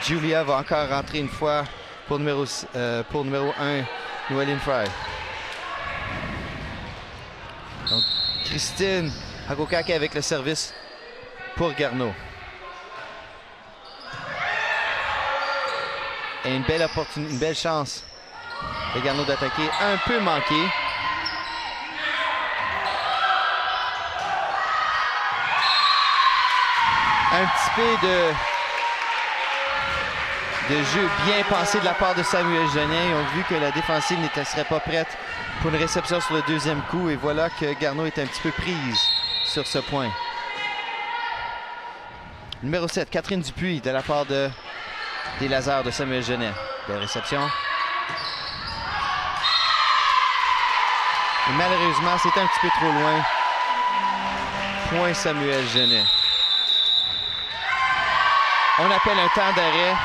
Julia va encore rentrer une fois pour numéro 1, Noéline Fry. Donc, Christine Agokake avec le service pour Garneau. Et une belle opportunité, une belle chance de Garneau d'attaquer, un peu manqué. Un petit peu de jeu bien pensé de la part de Samuel Genet. Ils ont vu que la défensive ne serait pas prête pour une réception sur le deuxième coup. Et voilà que Garneau est un petit peu prise sur ce point. Numéro 7, Catherine Dupuis de la part des lasers de Samuel Genet. Belle réception. Et malheureusement, c'est un petit peu trop loin. Point Samuel Genet. On appelle un temps d'arrêt.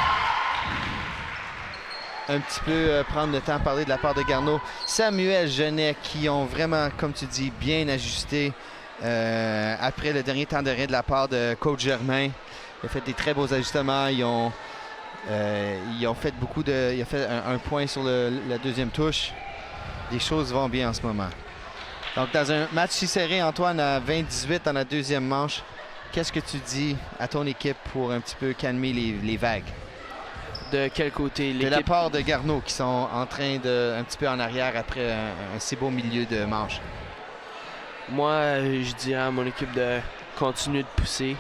Un petit peu prendre le temps de parler de la part de Garneau. Samuel Genet qui ont vraiment, comme tu dis, bien ajusté après le dernier temps d'arrêt de la part de coach Germain. Il a fait des très beaux ajustements. Ils ont fait il a fait un point sur la deuxième touche. Les choses vont bien en ce moment. Donc dans un match si serré, Antoine, à 20-18 dans la deuxième manche, qu'est-ce que tu dis à ton équipe pour un petit peu calmer les vagues? De quel côté? De la part de Garneau qui sont en train de un petit peu en arrière après un si beau milieu de manche. Moi, je dirais à mon équipe de continuer de pousser.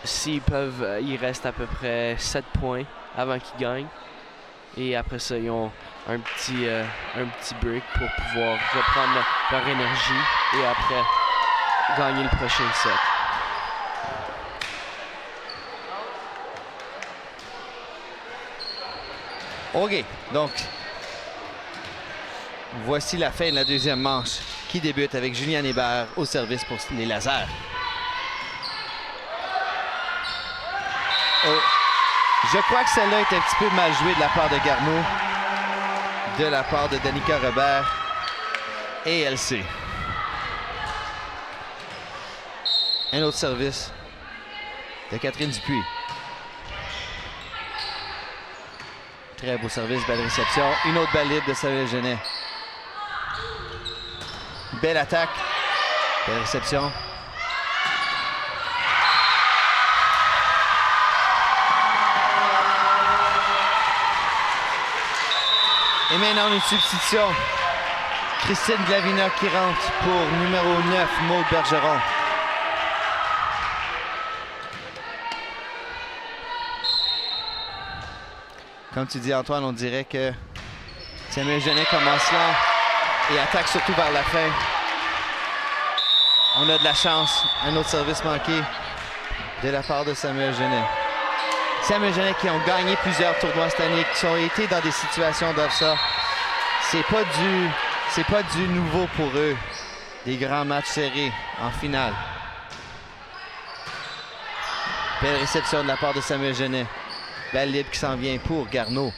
S'ils peuvent, il reste à peu près 7 points avant qu'ils gagnent. Et après ça, ils ont un petit break pour pouvoir reprendre leur énergie et après gagner le prochain set. OK, donc voici la fin de la deuxième manche qui débute avec Juliane Hébert au service pour les lasers. Oh. Je crois que celle-là est un petit peu mal jouée de la part de Garneau. de la part de Danica Robert et LC. Un autre service de Catherine Dupuis. Très beau service, belle réception. Une autre balle libre de Samuel Genet. Belle attaque, belle réception. Et maintenant une substitution. Christine Glavina qui rentre pour numéro 9, Maude Bergeron. Comme tu dis, Antoine, on dirait que Samuel Genet commence là et attaque surtout vers la fin. On a de la chance. Un autre service manqué de la part de Samuel Genet. Samuel Genet qui ont gagné plusieurs tournois cette année, qui ont été dans des situations d'OFSA. C'est pas du nouveau pour eux. Des grands matchs serrés en finale. Belle réception de la part de Samuel Genet. Balle libre qui s'en vient pour Garneau.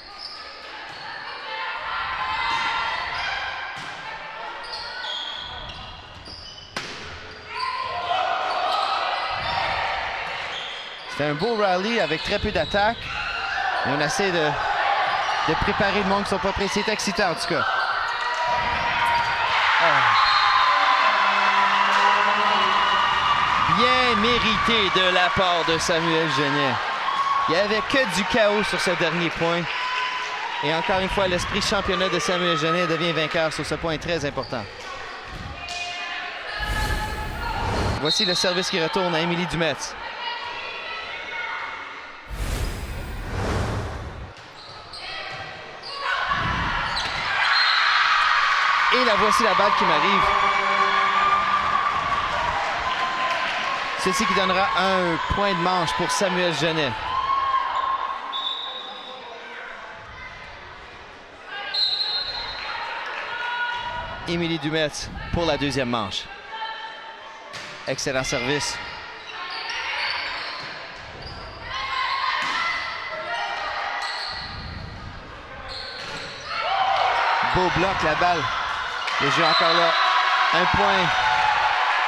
C'est un beau rallye avec très peu d'attaques. Et on essaie de préparer le monde qui ne sont pas pressés. C'est excitant en tout cas. Bien mérité de la part de Samuel Genet. Il n'y avait que du chaos sur ce dernier point. Et encore une fois, l'esprit championnat de Samuel Genet devient vainqueur sur ce point très important. Voici le service qui retourne à Émilie Dumetz. Et la voici la balle qui m'arrive. Ceci qui donnera un point de manche pour Samuel Genet. Émilie Dumetz pour la deuxième manche. Excellent service. Beau bloc, la balle. Le jeu encore là. Un point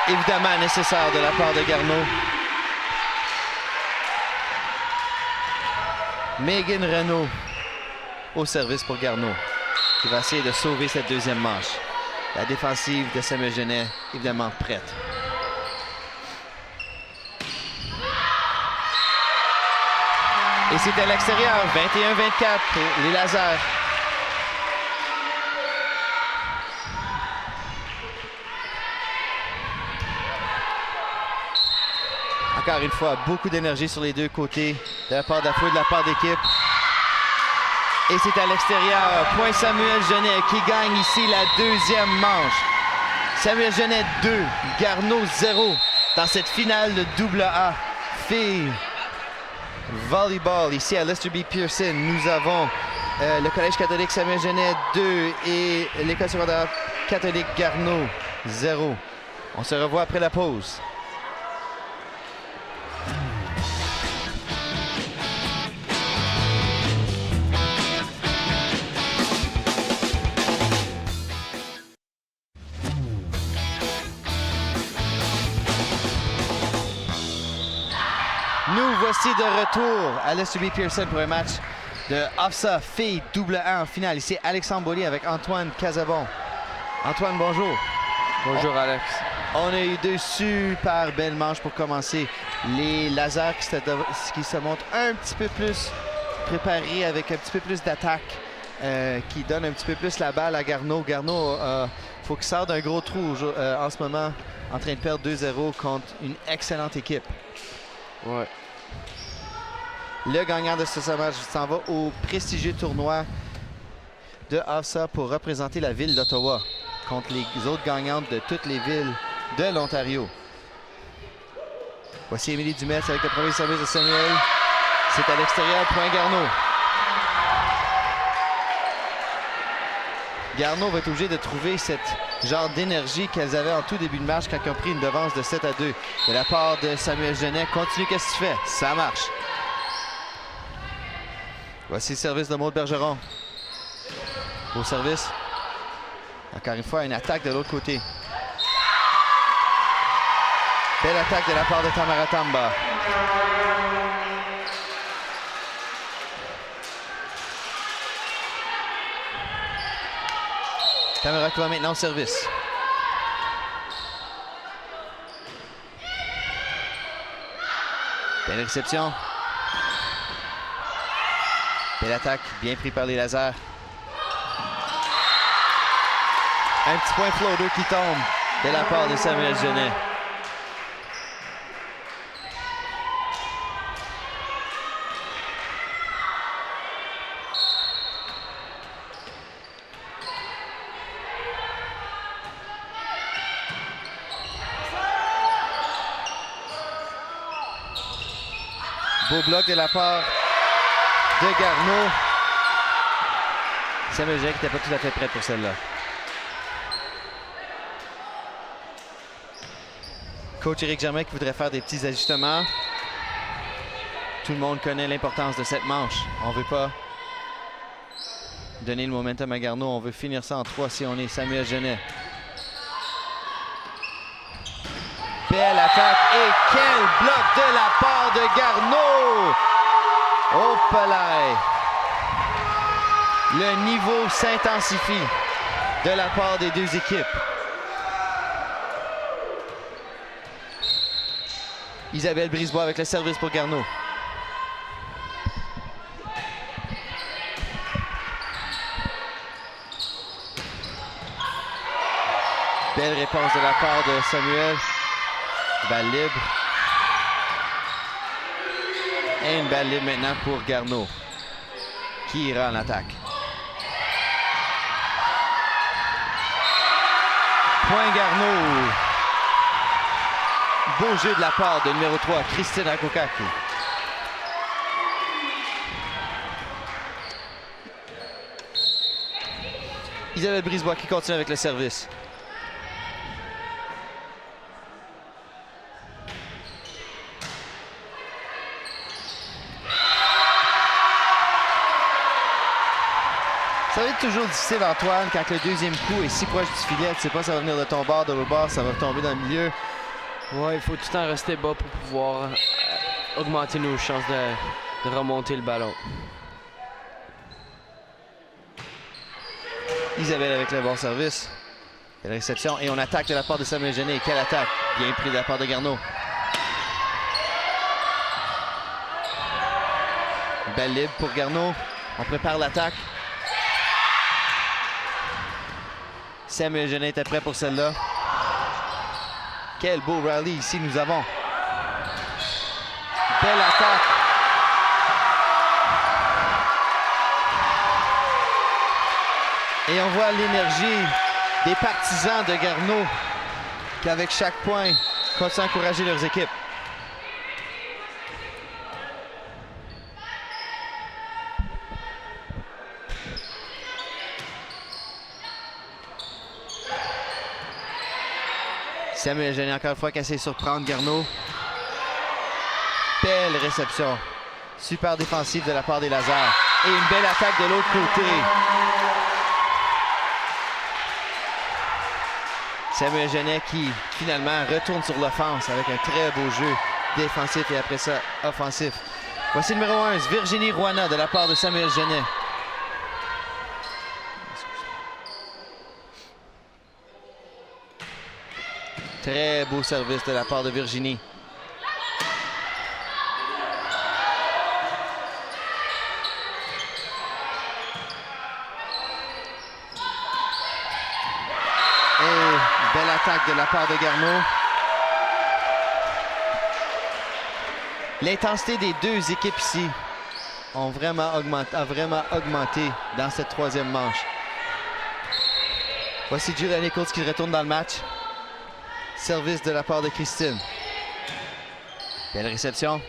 évidemment nécessaire de la part de Garneau. Megan Renaud au service pour Garneau, qui va essayer de sauver cette deuxième manche. La défensive de Samuel Genet, évidemment, prête. Et c'est à l'extérieur, 21-24 pour les Lasers. Encore une fois, beaucoup d'énergie sur les deux côtés, de la part d'Afro et de la part d'équipe. Et c'est à l'extérieur. Point Samuel Genet qui gagne ici la deuxième manche. Samuel Genet 2, Garneau 0 dans cette finale de AA filles volleyball. Ici à Lester B. Pearson, nous avons le Collège catholique Samuel Genet 2 et l'École secondaire catholique Garneau 0. On se revoit après la pause. Nous voici de retour à Lester B. Pearson pour un match de OFSA filles AA en finale. Ici, Alexandre Beaulieu avec Antoine Casabon. Antoine, bonjour. Bonjour, Alex. On a eu deux super belles manches pour commencer. Les Lasers qui se montrent un petit peu plus préparés avec un petit peu plus d'attaque, qui donne un petit peu plus la balle à Garneau. Garneau, faut qu'il sorte d'un gros trou en ce moment, en train de perdre 2-0 contre une excellente équipe. Ouais. Le gagnant de ce match s'en va au prestigieux tournoi de OFSA pour représenter la ville d'Ottawa contre les autres gagnantes de toutes les villes de l'Ontario. Voici Émilie Dumetz avec le premier service de Samuel. C'est à l'extérieur, point Garneau. Garneau va être obligé de trouver cette genre d'énergie qu'elles avaient en tout début de match quand ils ont pris une devance de 7-2. De la part de Samuel Genet, continue, qu'est-ce que tu fais? Ça marche. Voici le service de Maude Bergeron. Au service. Encore une fois, une attaque de l'autre côté. Belle attaque de la part de Tamara Tamba. Tamara qui va maintenant au service. Belle réception. Belle attaque, bien pris par les lasers. Un petit point floater qui tombe de la part de Samuel Genet. Beau bloc de la part de Garneau. Samuel Genet qui n'était pas tout à fait prêt pour celle-là. Coach Éric Germain qui voudrait faire des petits ajustements. Tout le monde connaît l'importance de cette manche. On ne veut pas donner le momentum à Garneau. On veut finir ça en 3 si on est Samuel Genet. Belle attaque et quel bloc de la part de Garneau! Oh palais! Le niveau s'intensifie de la part des deux équipes. Isabelle Brisebois avec le service pour Garneau. Belle réponse de la part de Samuel. Balle libre. Et une balle libre maintenant pour Garneau, qui ira en attaque. Point Garneau. Beau jeu de la part de numéro 3, Christine Akokaki. Isabelle Brisebois qui continue avec le service. Ça va être toujours difficile, Antoine, quand le deuxième coup est si proche du filet. Tu sais pas si ça va venir de ton bord, de l'autre bord, ça va tomber dans le milieu. Ouais, il faut tout le temps rester bas pour pouvoir augmenter nos chances de remonter le ballon. Isabelle avec le bon service. Belle réception et on attaque de la part de Samuel Genet. Quelle attaque! Bien pris de la part de Garneau. Balle libre pour Garneau. On prépare l'attaque. Samuel Genet était prêt pour celle-là. Quel beau rallye ici nous avons. Belle attaque. Et on voit l'énergie des partisans de Garneau qui, avec chaque point, continuent à encourager leurs équipes. Samuel Genet encore une fois qui essaie de surprendre Garneau. Belle réception. Super défensive de la part des lasers. Et une belle attaque de l'autre côté. Samuel Genet qui finalement retourne sur l'offense avec un très beau jeu défensif et après ça offensif. Voici le numéro 11, Virginie Roana de la part de Samuel Genet. Très beau service de la part de Virginie. Et belle attaque de la part de Garneau. L'intensité des deux équipes ici a vraiment augmenté dans cette troisième manche. Voici Julia Nichols qui retourne dans le match. Service de la part de Christine. Belle réception.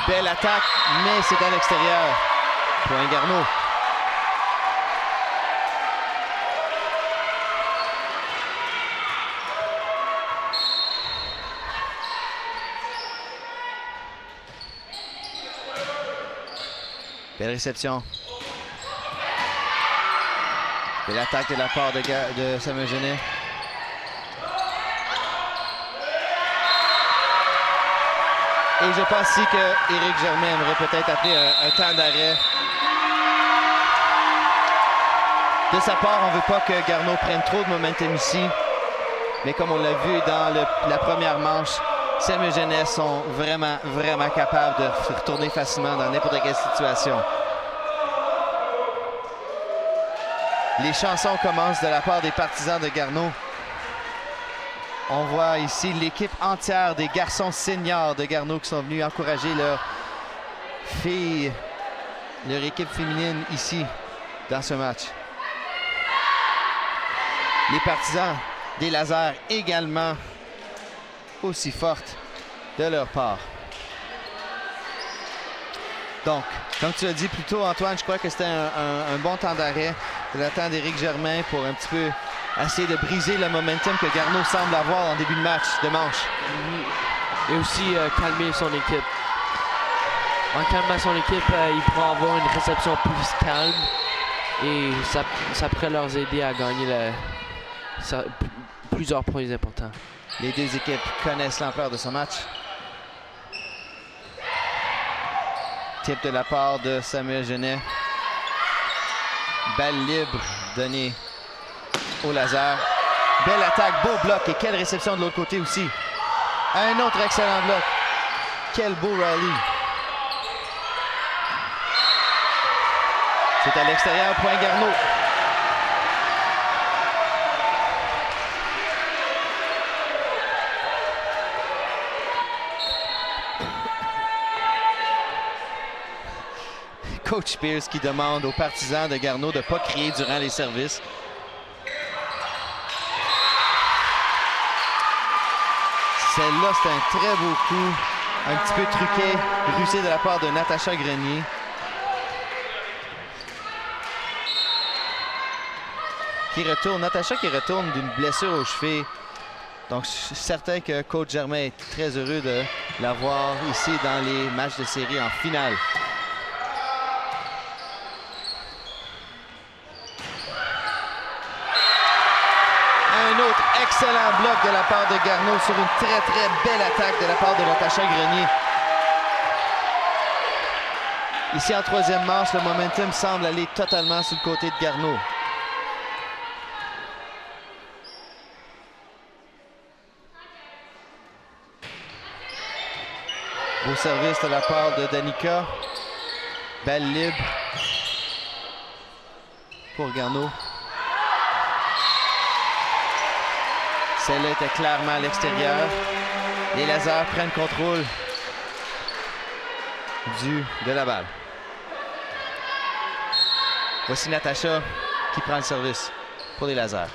Belle attaque, mais c'est à l'extérieur. Point Garneau. Belle réception. Et l'attaque de la part de Samuel Genet. Et je pense aussi que Éric Germain aimerait peut-être appeler un temps d'arrêt. De sa part, on ne veut pas que Garneau prenne trop de momentum ici. Mais comme on l'a vu dans la première manche, Samuel Genet sont vraiment, vraiment capables de se retourner facilement dans n'importe quelle situation. Les chansons commencent de la part des partisans de Garneau. On voit ici l'équipe entière des garçons seniors de Garneau qui sont venus encourager leurs filles, leur équipe féminine ici dans ce match. Les partisans des Lasers également aussi fortes de leur part. Donc, comme tu l'as dit plus tôt, Antoine, je crois que c'était un bon temps d'arrêt de la temps d'Éric Germain pour un petit peu essayer de briser le momentum que Garneau semble avoir en début de match, de manche. Et aussi calmer son équipe. En calmant son équipe, il pourra avoir une réception plus calme et ça pourrait leur aider à gagner plusieurs points importants. Les deux équipes connaissent l'ampleur de ce match. Tip de la part de Samuel Genet. Balle libre donnée au Laser. Belle attaque, beau bloc et quelle réception de l'autre côté aussi. Un autre excellent bloc. Quel beau rallye. C'est à l'extérieur, point Garneau. Coach Pierce qui demande aux partisans de Garneau de ne pas crier durant les services. Celle-là, c'est un très beau coup. Un petit peu truqué, rusé de la part de Natacha Grenier. Natacha qui retourne d'une blessure au cheville. Donc, je suis certain que Coach Germain est très heureux de la voir ici dans les matchs de série en finale. Un autre excellent bloc de la part de Garneau sur une très, très belle attaque de la part de Natacha Grenier. Ici, en troisième manche, le momentum semble aller totalement sur le côté de Garneau. Beau service de la part de Danica. Balle libre pour Garneau. Celle-là était clairement à l'extérieur. Les Lasers prennent contrôle de la balle. Voici Natacha qui prend le service pour les Lasers.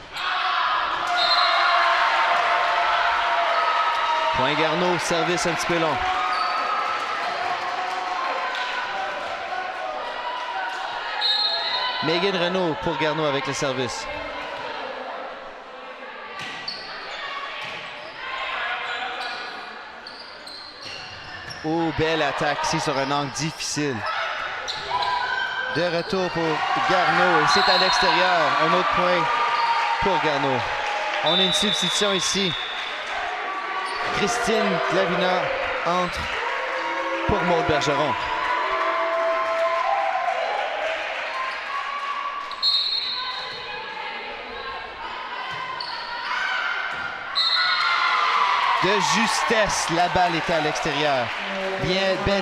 Point Garneau, service un petit peu long. Megan Renaud pour Garneau avec le service. Oh, belle attaque ici sur un angle difficile. De retour pour Garneau et c'est à l'extérieur. Un autre point pour Garneau. On a une substitution ici. Christine Glavina entre pour Maude Bergeron. De justesse, la balle était à l'extérieur.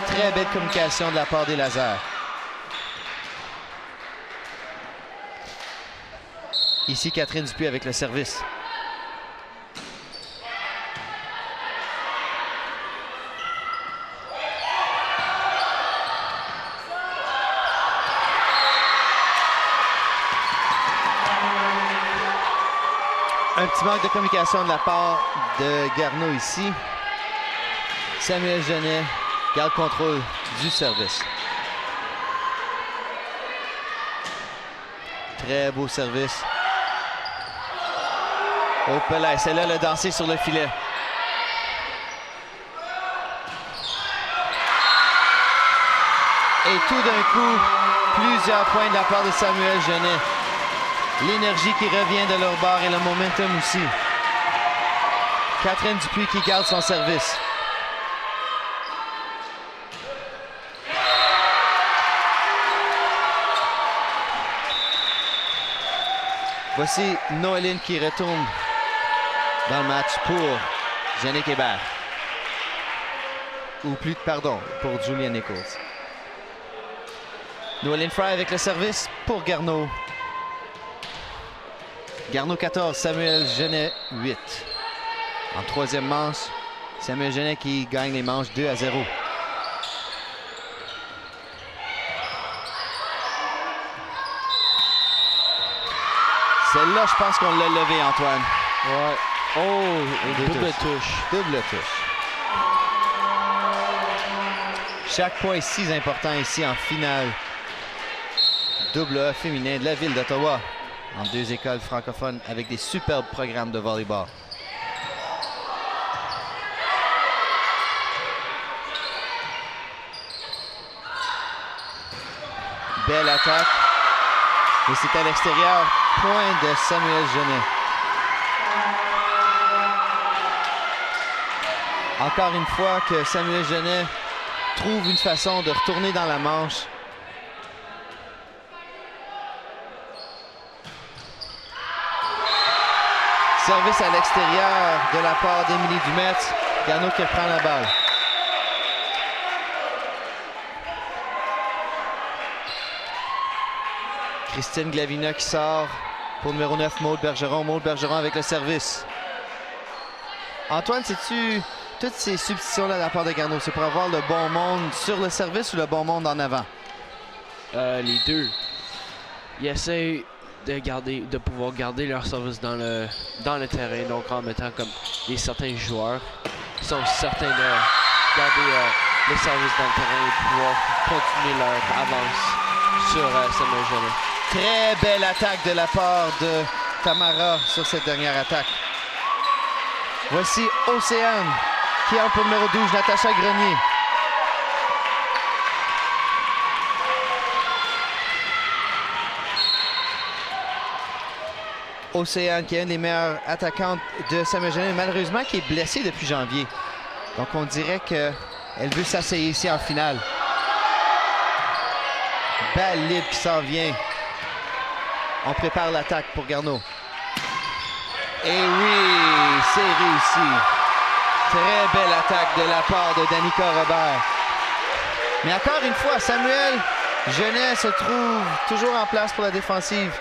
Très belle communication de la part des Lasers. Ici, Catherine Dupuis avec le service. Un petit manque de communication de la part de Garneau ici. Samuel Genet garde contrôle du service. Très beau service. Au pellet, celle-là le danser sur le filet. Et tout d'un coup, plusieurs points de la part de Samuel Genet. L'énergie qui revient de leur bord et le momentum aussi. Catherine Dupuis qui garde son service. Voici Noéline qui retourne dans le match pour Jannick Hébert. Ou plus, pardon, pour Julia Nichols. Noéline Fry avec le service pour Garneau. Garneau 14, Samuel Genet 8. En troisième manche, Samuel Genet qui gagne les manches 2-0. Celle-là, je pense qu'on l'a levé, Antoine. Ouais. Oh, double touche. Double touche. Chaque point est si important ici en finale. Double A féminin de la ville d'Ottawa. En deux écoles francophones avec des superbes programmes de volleyball. Belle attaque. Et c'est à l'extérieur. Point de Samuel Genet. Encore une fois que Samuel Genet trouve une façon de retourner dans la manche. Service à l'extérieur de la part d'Émilie Dumetz. Garneau qui prend la balle. Christine Glavina qui sort pour numéro 9, Maude Bergeron. Maude Bergeron avec le service. Antoine, sais-tu toutes ces substitutions-là de la part de Garneau, c'est pour avoir le bon monde sur le service ou le bon monde en avant? Les deux. Ils essayent de pouvoir garder leur service dans le terrain, donc en mettant comme certains joueurs qui sont certains de garder le service dans le terrain et pouvoir continuer leur avance sur Samuel Genet. Très belle attaque de la part de Tamara sur cette dernière attaque. Voici Océane qui a pour numéro 12, Natacha Grenier. Océane qui est une des meilleures attaquantes de Samuel Genet, malheureusement qui est blessée depuis janvier. Donc on dirait qu'elle veut s'asseoir ici en finale. Balle libre qui s'en vient. On prépare l'attaque pour Garneau. Et oui, c'est réussi. Très belle attaque de la part de Danica Robert. Mais encore une fois, Samuel Genet se trouve toujours en place pour la défensive.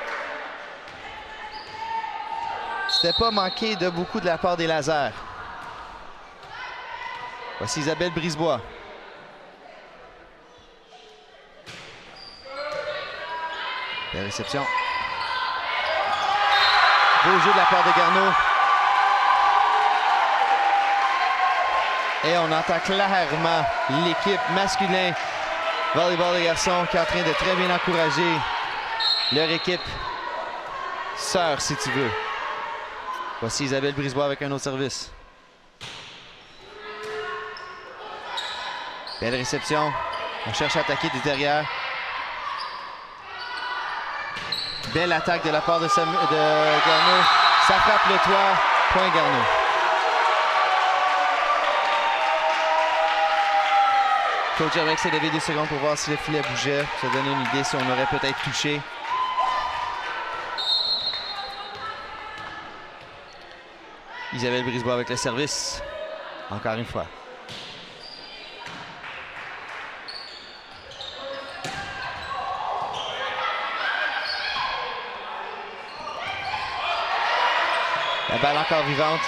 C'était pas manqué de beaucoup de la part des lasers. Voici Isabelle Brisebois. La réception. Beau jeu de la part de Garneau. Et on entend clairement l'équipe masculin volleyball des garçons qui est en train de très bien encourager leur équipe sœur, si tu veux. Voici Isabelle Brisebois avec un autre service. Belle réception. On cherche à attaquer du derrière. Belle attaque de la part de Garneau. Ça frappe le toit. Point Garneau. Coach Germain s'est levé 2 secondes pour voir si le filet bougeait. Ça donne une idée si on aurait peut-être touché. Isabelle Brisebois avec le service. Encore une fois. La balle encore vivante.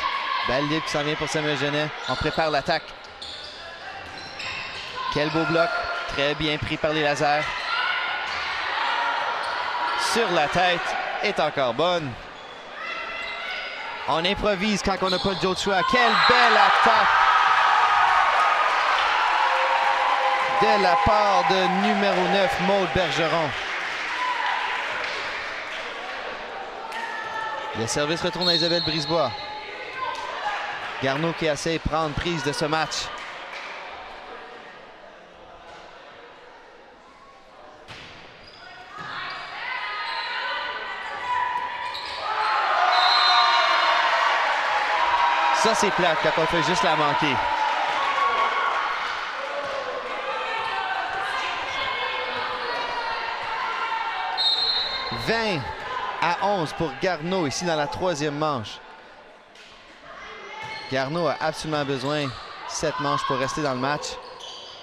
Balle libre qui s'en vient pour Samuel Genet. On prépare l'attaque. Quel beau bloc. Très bien pris par les lasers. Sur la tête. Est encore bonne. On improvise quand on n'a pas d'autre choix. Quelle belle attaque de la part de numéro 9, Maude Bergeron. Le service retourne à Isabelle Brisebois. Garneau qui essaie de prendre prise de ce match. Ça, c'est plate quand on fait juste la manquer. « 20-11 pour Garneau ici dans la troisième manche. Garneau a absolument besoin de cette manche pour rester dans le match.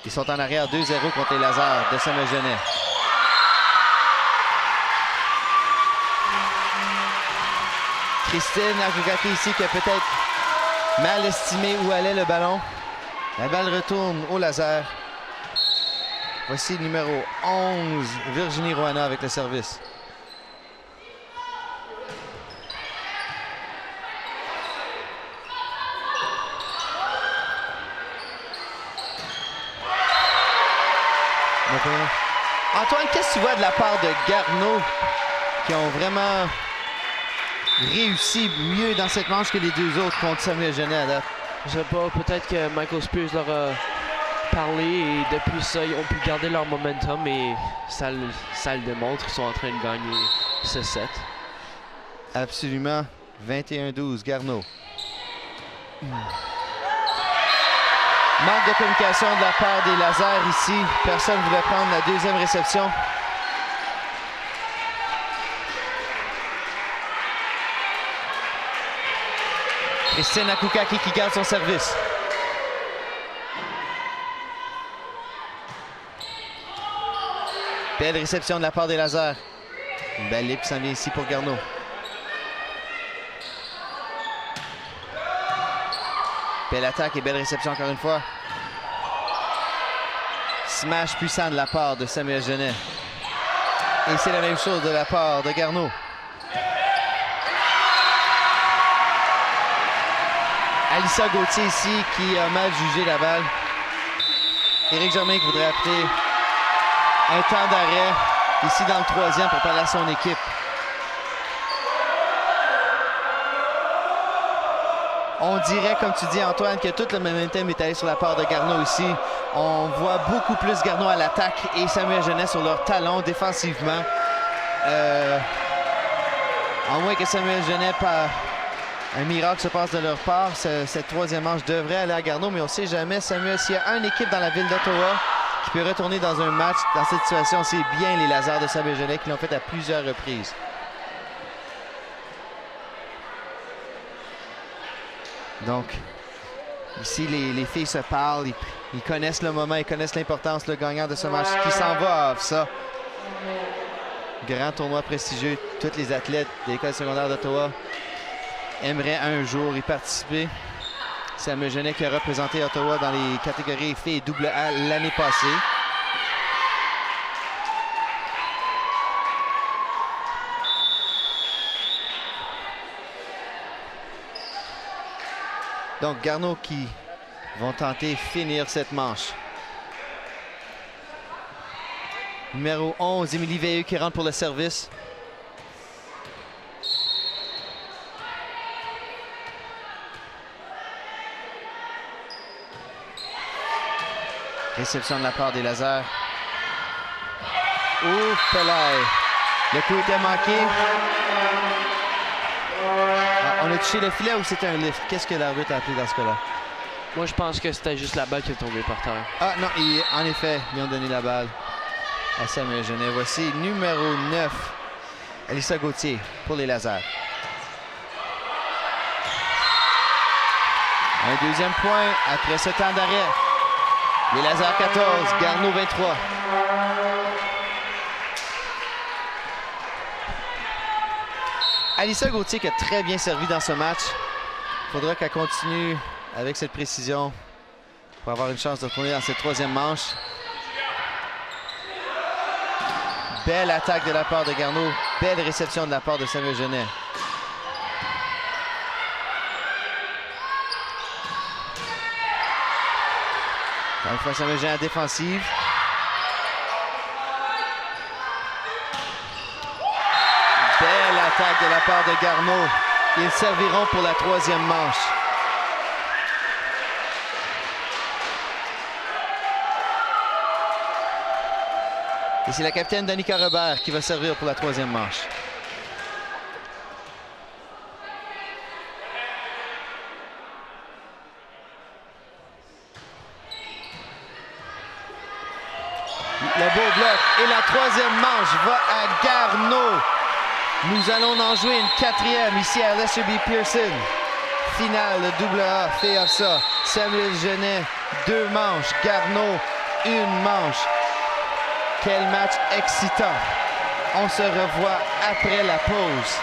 Ils sont en arrière 2-0 contre les Lazars de Samuel Genet. Christine Akugaki ici qui a peut-être mal estimé où allait le ballon. La balle retourne au laser. Voici le numéro 11, Virginie Roana avec le service. Antoine, qu'est-ce que tu vois de la part de Garneau qui ont vraiment réussi mieux dans cette manche que les deux autres contre Samuel Genet à date? Je sais pas, peut-être que Michael Spears leur a parlé et depuis ça, ils ont pu garder leur momentum et ça le démontre. Ils sont en train de gagner ce set. Absolument. 21-12, Garneau. Manque de communication de la part des Lazars ici. Personne ne voulait prendre la deuxième réception. Christine Akugaki qui garde son service. Belle réception de la part des Lazars. Une belle libre qui s'en vient ici pour Garneau. Belle attaque et belle réception encore une fois. Smash puissant de la part de Samuel Genet. Et c'est la même chose de la part de Garneau. Alyssa Gauthier ici qui a mal jugé la balle. Éric Germain qui voudrait appeler un temps d'arrêt ici dans le troisième pour parler à son équipe. On dirait, comme tu dis Antoine, que tout le momentum est allé sur la part de Garneau ici. On voit beaucoup plus Garneau à l'attaque et Samuel Genet sur leur talon défensivement. En moins que Samuel Genet, par un miracle se passe de leur part, cette troisième manche devrait aller à Garneau, mais on ne sait jamais, Samuel, s'il y a une équipe dans la ville d'Ottawa qui peut retourner dans un match, dans cette situation, c'est bien les Lazars de Samuel Genet qui l'ont fait à plusieurs reprises. Donc, ici, les filles se parlent, ils connaissent le moment, ils connaissent l'importance, le gagnant de ce match qui s'en va à ça. Grand tournoi prestigieux, tous les athlètes de l'école secondaire d'Ottawa aimeraient un jour y participer. Samuel Genet qui a représenté Ottawa dans les catégories filles et AA l'année passée. Donc, Garneau qui vont tenter finir cette manche. Numéro 11, Émilie Veilleux qui rentre pour le service. Réception de la part des Lazars. Ouf, Pelay. Le coup était manqué. On a touché le filet ou c'était un lift? Qu'est-ce que l'arbitre a appelé dans ce cas-là? Moi, je pense que c'était juste la balle qui est tombée par terre. Ah non, en effet, ils ont donné la balle à Samuel Genet. Voici numéro 9, Alyssa Gauthier pour les Lazars. Un deuxième point après ce temps d'arrêt. Les Lazars 14, Garneau 23. Alyssa Gauthier qui a très bien servi dans ce match. Il faudra qu'elle continue avec cette précision pour avoir une chance de retourner dans cette troisième manche. Belle attaque de la part de Garneau. Belle réception de la part de Samuel Genet. Une fois Samuel Genet à défensive. Belle attaque de la part de Garneau. Ils serviront pour la troisième manche. Et c'est la capitaine Danica Robert qui va servir pour la troisième manche. Le beau bloc. Et la troisième manche va à Garneau. Nous allons en jouer une quatrième ici à Lester B. Pearson. Finale de AA, FEAFSA. Samuel Genet, 2 manches. Garneau, 1 manche. Quel match excitant. On se revoit après la pause.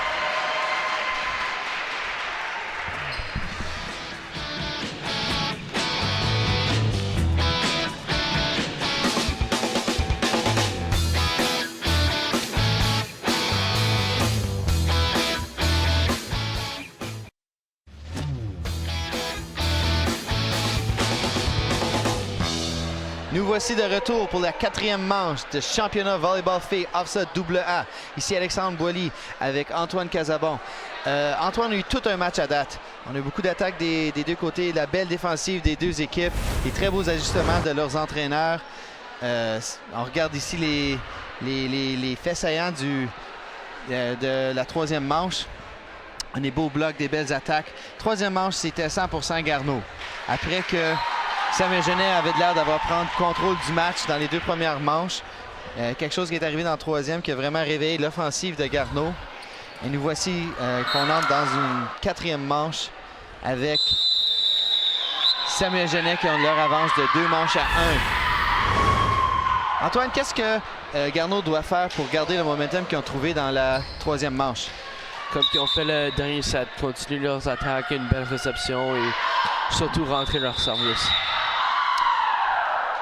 Nous voici de retour pour la quatrième manche de championnat volleyball filles FEAFSA AA. Ici Alexandre Boily avec Antoine Casabon. Antoine a eu tout un match à date. On a eu beaucoup d'attaques des deux côtés, la belle défensive des deux équipes, les très beaux ajustements de leurs entraîneurs. On regarde ici les faits saillants de la troisième manche. On est beau bloc, des belles attaques. Troisième manche, c'était 100% Garneau. Après que Samuel Genet avait l'air d'avoir pris contrôle du match dans les 2 premières manches. Quelque chose qui est arrivé dans le troisième qui a vraiment réveillé l'offensive de Garneau. Et nous voici qu'on entre dans une quatrième manche avec Samuel Genet qui ont leur avance de 2 manches à 1. Antoine, qu'est-ce que Garneau doit faire pour garder le momentum qu'ils ont trouvé dans la troisième manche? Comme qu'ils ont fait le dernier set, continuer leurs attaques, une belle réception et surtout rentrer leur service.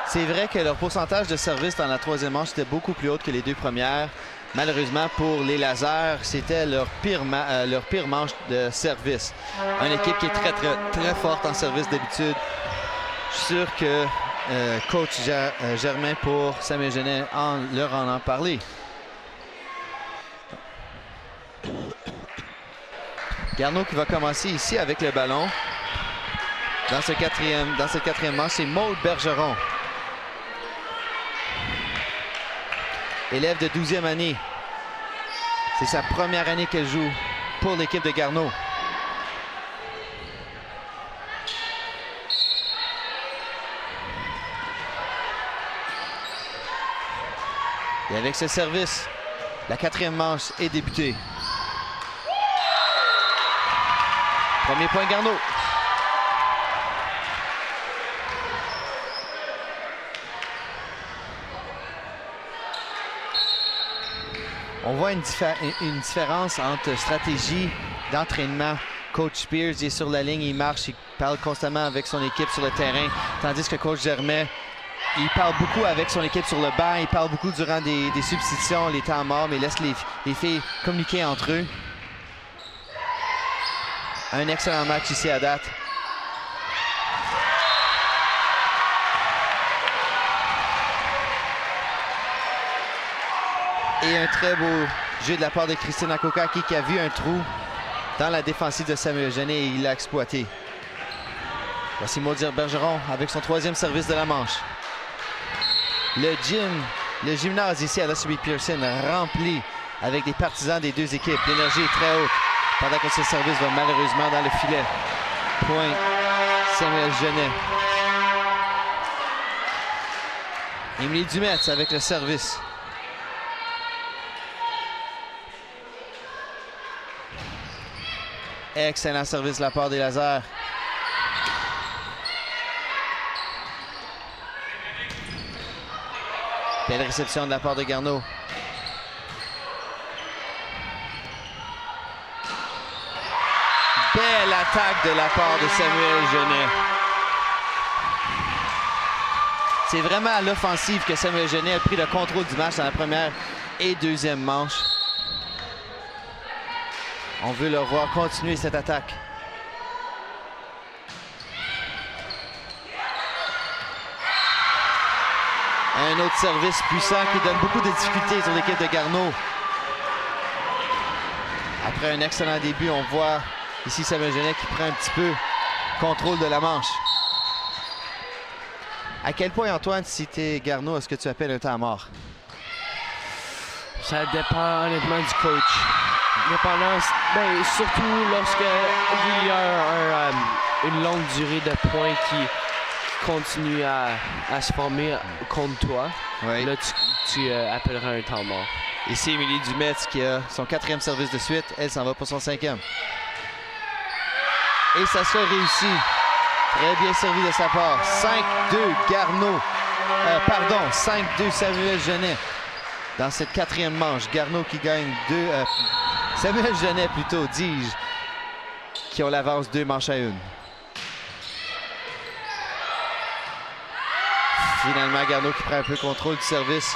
C'est vrai que leur pourcentage de service dans la troisième manche était beaucoup plus haut que les 2 premières. Malheureusement, pour les Lasers, c'était leur pire manche de service. Une équipe qui est très forte en service d'habitude. Je suis sûr que coach Germain pour Samuel Genet leur en a parlé. Garneau qui va commencer ici avec le ballon. Dans cette quatrième manche, c'est Maude Bergeron. Élève de 12e année. C'est sa première année qu'elle joue pour l'équipe de Garneau. Et avec ce service, la quatrième manche est débutée. Premier point Garneau. On voit une différence entre stratégie d'entraînement. Coach Spears est sur la ligne, il marche, il parle constamment avec son équipe sur le terrain, tandis que Coach Germain, il parle beaucoup avec son équipe sur le banc, il parle beaucoup durant des substitutions, les temps morts, mais laisse les filles communiquer entre eux. Un excellent match ici à date. Et un très beau jeu de la part de Christine Akokaki qui a vu un trou dans la défensive de Samuel Genet et il l'a exploité. Voici Maude Bergeron avec son 3e service de la manche. Le gymnase ici à Lester B. Pearson rempli avec des partisans des 2 équipes. L'énergie est très haute pendant que ce service va malheureusement dans le filet. Point Samuel Genet. Émilie Dumetz avec le service. Excellent service de la part des Lasers. Belle réception de la part de Garneau. Belle attaque de la part de Samuel Genet. C'est vraiment à l'offensive que Samuel Genet a pris le contrôle du match dans la première et deuxième manche. On veut le voir continuer cette attaque. Un autre service puissant qui donne beaucoup de difficultés sur l'équipe de Garneau. Après un excellent début, on voit ici Samuel Genet qui prend un petit peu contrôle de la manche. À quel point, Antoine, si tu es Garneau, est-ce que tu appelles un temps mort? Ça dépend honnêtement du coach. Surtout lorsque il y a une longue durée de points continue à se former contre toi, Oui. là, tu appelleras un temps mort. Ici, Émilie Dumetz qui a son 4e service de suite. Elle s'en va pour son 5e. Et ça sera réussi. Très bien servi de sa part. 5-2 Garneau. 5-2 Samuel Genet. Dans cette 4e manche, Garneau qui gagne 2... Samuel Genet plutôt, dis-je, qui ont l'avance 2 manches à 1. Finalement, Garneau qui prend un peu le contrôle du service.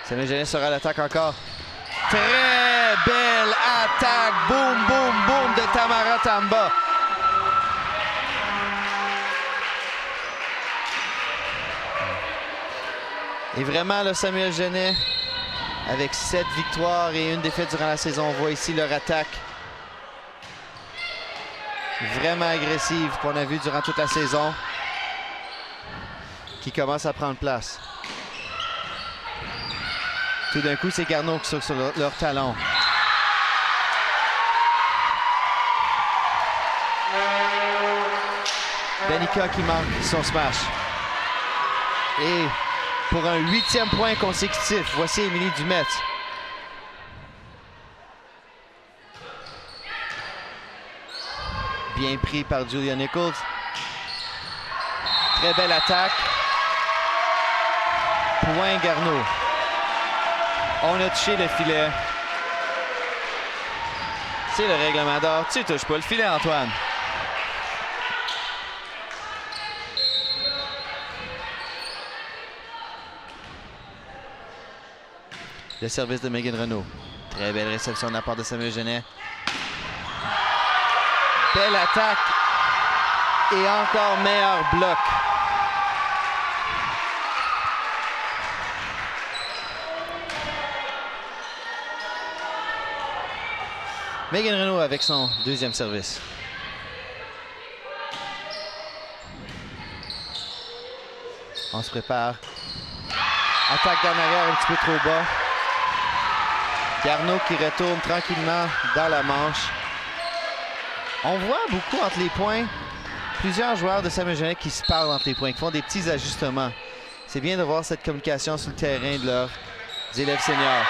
Samuel Genet sera à l'attaque encore. Très belle attaque. Boum, boum, boum de Tamara Tamba. Et vraiment, là, Samuel Genet, avec 7 victoires et 1 défaite durant la saison, on voit ici leur attaque vraiment agressive qu'on a vue durant toute la saison, qui commence à prendre place. Tout d'un coup, c'est Garneau qui sont sur leur talon. Danica qui manque son smash. Et pour un 8e point consécutif, voici Émilie Dumetz. Bien pris par Julia Nichols. Très belle attaque. Point Garneau. On a touché le filet. C'est le règlement d'or. Tu touches pas le filet, Antoine. Le service de Megan Renaud. Très belle réception de la part de Samuel Genet. Belle attaque. Et encore meilleur bloc. Megan Renaud avec son 2e service. On se prépare. Attaque d'en arrière un petit peu trop bas. Garneau qui retourne tranquillement dans la manche. On voit beaucoup entre les points. Plusieurs joueurs de Samuel Genet qui se parlent entre les points, qui font des petits ajustements. C'est bien de voir cette communication sur le terrain de leurs élèves seniors.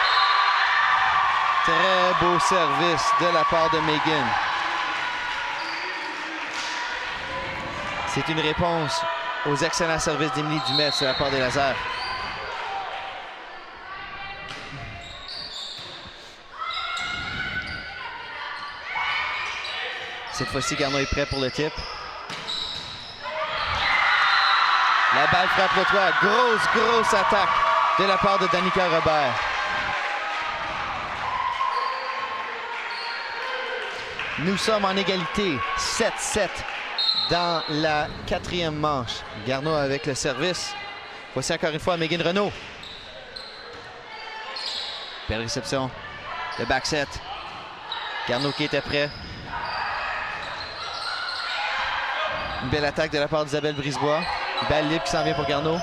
Très beau service de la part de Megan. C'est une réponse aux excellents services d'Émilie Dumetz de la part des lasers. Cette fois-ci, Garneau est prêt pour le tip. La balle frappe le toit. Grosse attaque de la part de Danica Robert. Nous sommes en égalité, 7-7 dans la 4e manche. Garneau avec le service. Voici encore une fois Megan Renaud. Belle réception. Le back set. Garneau qui était prêt. Une belle attaque de la part d'Isabelle Brisebois. Une balle libre qui s'en vient pour Garneau.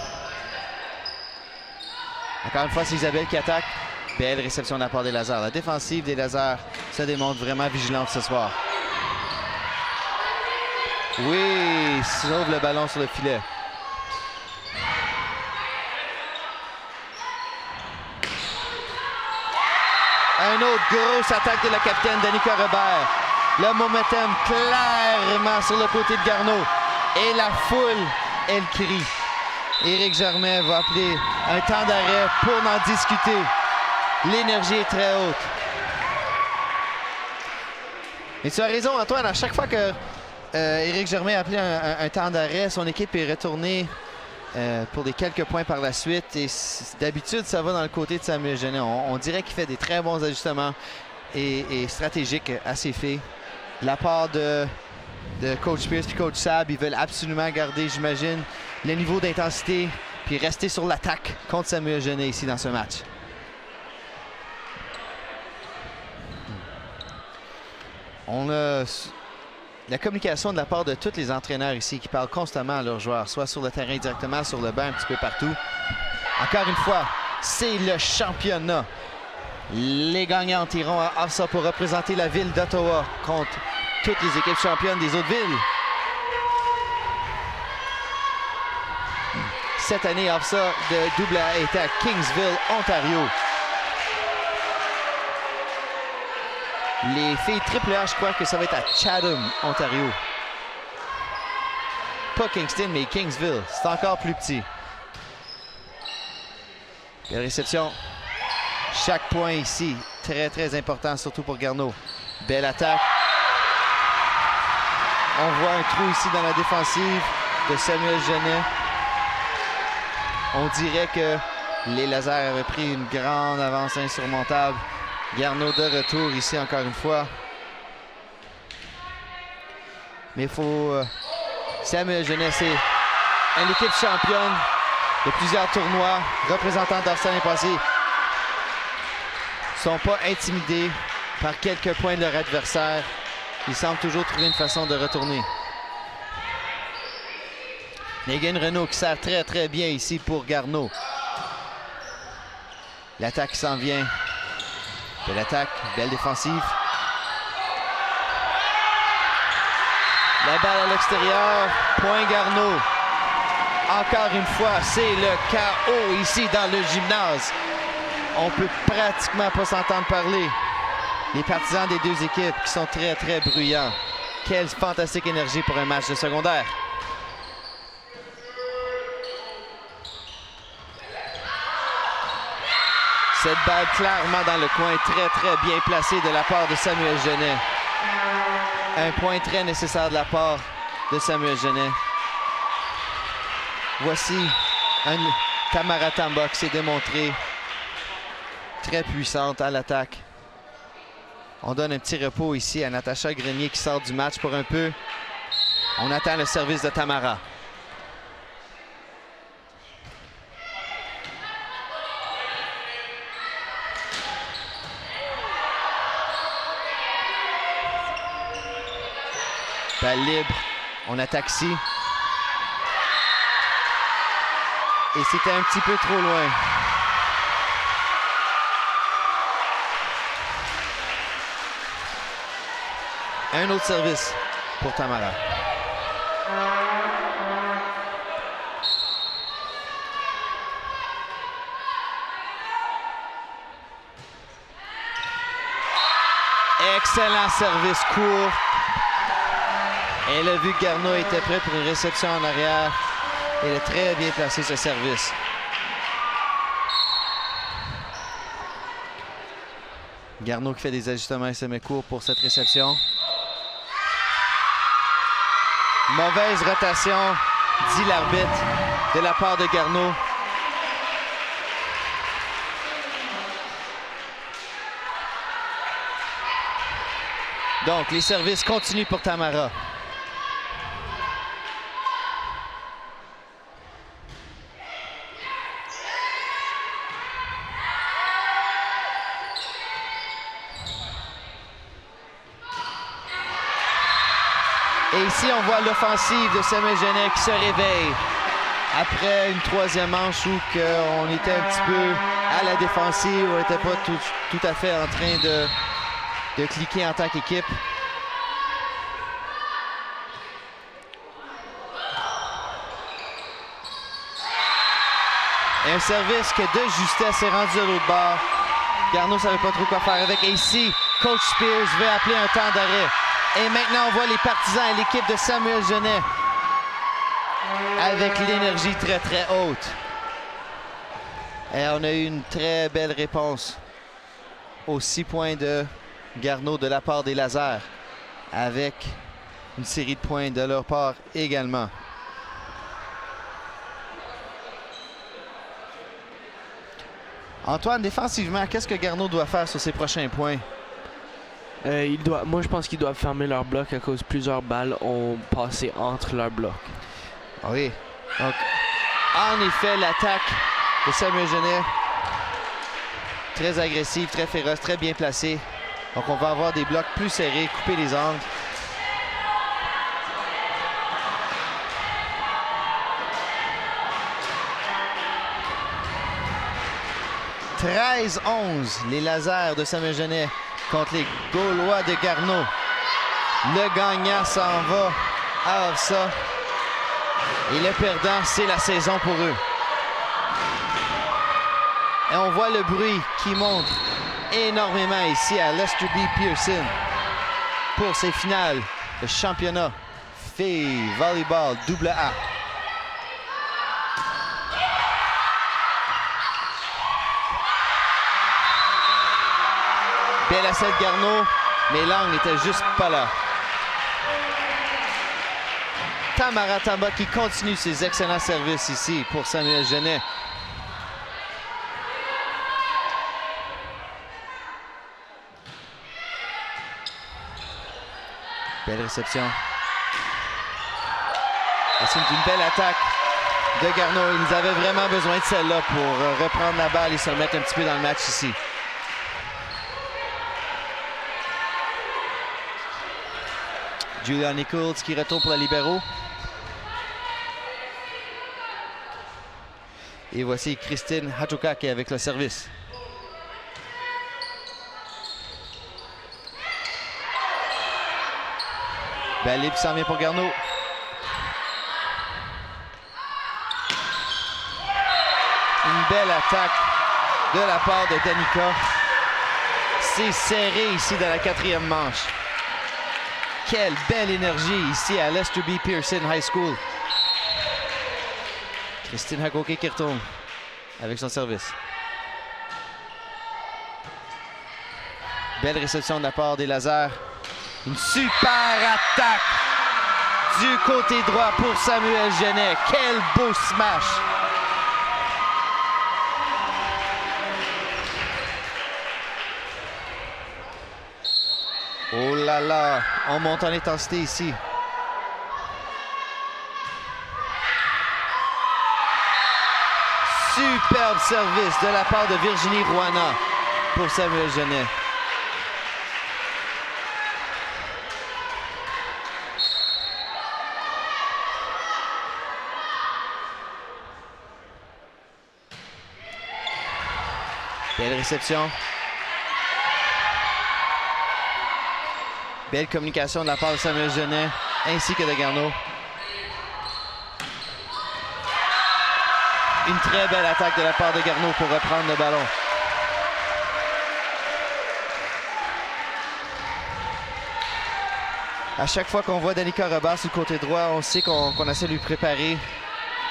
Encore une fois, c'est Isabelle qui attaque. Belle réception de la part des lasers. La défensive des lasers se démontre vraiment vigilante ce soir. Oui, sauve le ballon sur le filet. Un autre grosse attaque de la capitaine Danica Robert. Le momentum clairement sur le côté de Garneau. Et la foule, elle crie. Éric Germain va appeler un temps d'arrêt pour en discuter. L'énergie est très haute. Mais tu as raison, Antoine. À chaque fois que Éric Germain a appelé un temps d'arrêt, son équipe est retournée pour des quelques points par la suite. Et d'habitude, ça va dans le côté de Samuel Genet. On dirait qu'il fait des très bons ajustements et stratégiques à ses filles. La part de Coach Pierce et Coach Sab, ils veulent absolument garder, j'imagine, le niveau d'intensité puis rester sur l'attaque contre Samuel Genet ici dans ce match. On a la communication de la part de tous les entraîneurs ici qui parlent constamment à leurs joueurs, soit sur le terrain directement, sur le banc, un petit peu partout. Encore une fois, c'est le championnat. Les gagnants iront à Ofsa pour représenter la ville d'Ottawa contre toutes les équipes championnes des autres villes. cette année, AFSA de AA était à Kingsville, Ontario. Les filles AAA, je crois que ça va être à Chatham, Ontario. Pas Kingston, mais Kingsville. C'est encore plus petit. Belle réception. Chaque point ici, très, très important, surtout pour Garneau. Belle attaque. On voit un trou ici dans la défensive de Samuel Genet. On dirait que les lasers avaient pris une grande avance insurmontable. Garneau de retour ici encore une fois. Mais il faut... Samuel Genet, c'est une équipe championne de plusieurs tournois, représentant d'AFSA l'année passée. Ils ne sont pas intimidés par quelques points de leur adversaire. Ils semblent toujours trouver une façon de retourner. Megan Renault qui sert très très bien ici pour Garneau. L'attaque s'en vient. Belle attaque, belle défensive. La balle à l'extérieur, point Garneau. Encore une fois, c'est le chaos ici dans le gymnase. On peut pratiquement pas s'entendre parler. Les partisans des deux équipes qui sont très très bruyants. Quelle fantastique énergie pour un match de secondaire. Cette balle clairement dans le coin, très très bien placée de la part de Samuel Genet. Un point très nécessaire de la part de Samuel Genet. Voici un Tamara Tamba qui s'est démontré très puissante à l'attaque. On donne un petit repos ici à Natacha Grenier qui sort du match pour un peu. On attend le service de Tamara. Balle libre, on attaque ici. Et c'était un petit peu trop loin. Un autre service pour Tamara. Excellent service court. Elle a vu que Garneau était prêt pour une réception en arrière. Elle a très bien placé ce service. Garneau qui fait des ajustements et se met court pour cette réception. Mauvaise rotation, dit l'arbitre, de la part de Garneau. Donc, les services continuent pour Tamara. Et ici, on voit l'offensive de Samuel Genet qui se réveille après une troisième manche où on était un petit peu à la défensive, on n'était pas tout à fait en train de cliquer en tant qu'équipe. Un service que de justesse est rendu de l'autre bord. Garneau ne savait pas trop quoi faire avec. Et ici, Coach Spears veut appeler un temps d'arrêt. Et maintenant, on voit les partisans et l'équipe de Samuel Genet avec l'énergie très, très haute. Et on a eu une très belle réponse aux 6 points de Garneau de la part des lasers, avec une série de points de leur part également. Antoine, défensivement, qu'est-ce que Garneau doit faire sur ses prochains points? Moi, je pense qu'ils doivent fermer leur bloc à cause de plusieurs balles ont passé entre leurs blocs. Oui. Donc, en effet, l'attaque de Samuel Genet, très agressive, très féroce, très bien placée. Donc, on va avoir des blocs plus serrés, couper les angles. « 13-11, les lasers de Samuel Genet contre les Gaulois de Garneau. Le gagnant s'en va à AFSA. Et le perdant, c'est la saison pour eux. Et on voit le bruit qui monte énormément ici à Lester B. Pearson pour ces finales de championnat filles volleyball AA. Bel essai de Garneau, mais l'angle n'était juste pas là. Tamara Tamba qui continue ses excellents services ici pour Samuel Genet. Belle réception. C'est une belle attaque de Garneau. Ils avaient vraiment besoin de celle-là pour reprendre la balle et se remettre un petit peu dans le match ici. Julia Nichols qui retourne pour la libéro. Et voici Christine Hatukake avec le service. Belle libre s'en vient pour Garneau. Une belle attaque de la part de Danica. C'est serré ici dans la quatrième manche. Quelle belle énergie ici à Lester B. Pearson High School. Christine Hakoke qui retourne avec son service. Belle réception de la part des Lasers. Une super attaque du côté droit pour Samuel Genet. Quel beau smash! Oh là là, on monte en intensité ici. Superbe service de la part de Virginie Rouana pour Samuel Genet. Belle réception. Belle communication de la part de Samuel Genet ainsi que de Garneau. Une très belle attaque de la part de Garneau pour reprendre le ballon. À chaque fois qu'on voit Danica Robert sur le côté droit, on sait qu'on essaie de lui préparer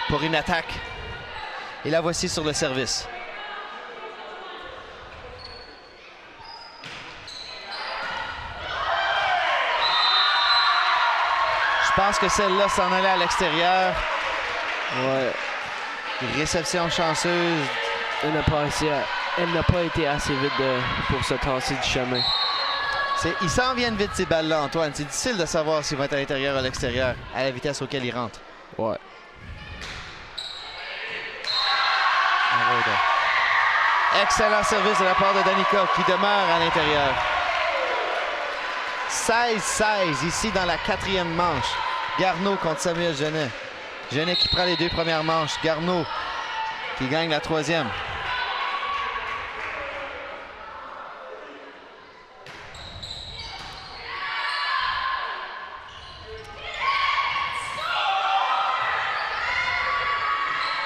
pour une attaque. Et la voici sur le service. Je pense que celle-là s'en allait à l'extérieur. Ouais. Réception chanceuse. Elle n'a pas été assez vite pour se tasser du chemin. Ils s'en viennent vite ces balles-là, Antoine. C'est difficile de savoir s'ils vont être à l'intérieur ou à l'extérieur, à la vitesse auquel ils rentrent. Ouais. Excellent service de la part de Danica qui demeure à l'intérieur. 16-16 ici dans la quatrième manche. Garneau contre Samuel Genet. Genet qui prend les deux premières manches. Garneau qui gagne la troisième.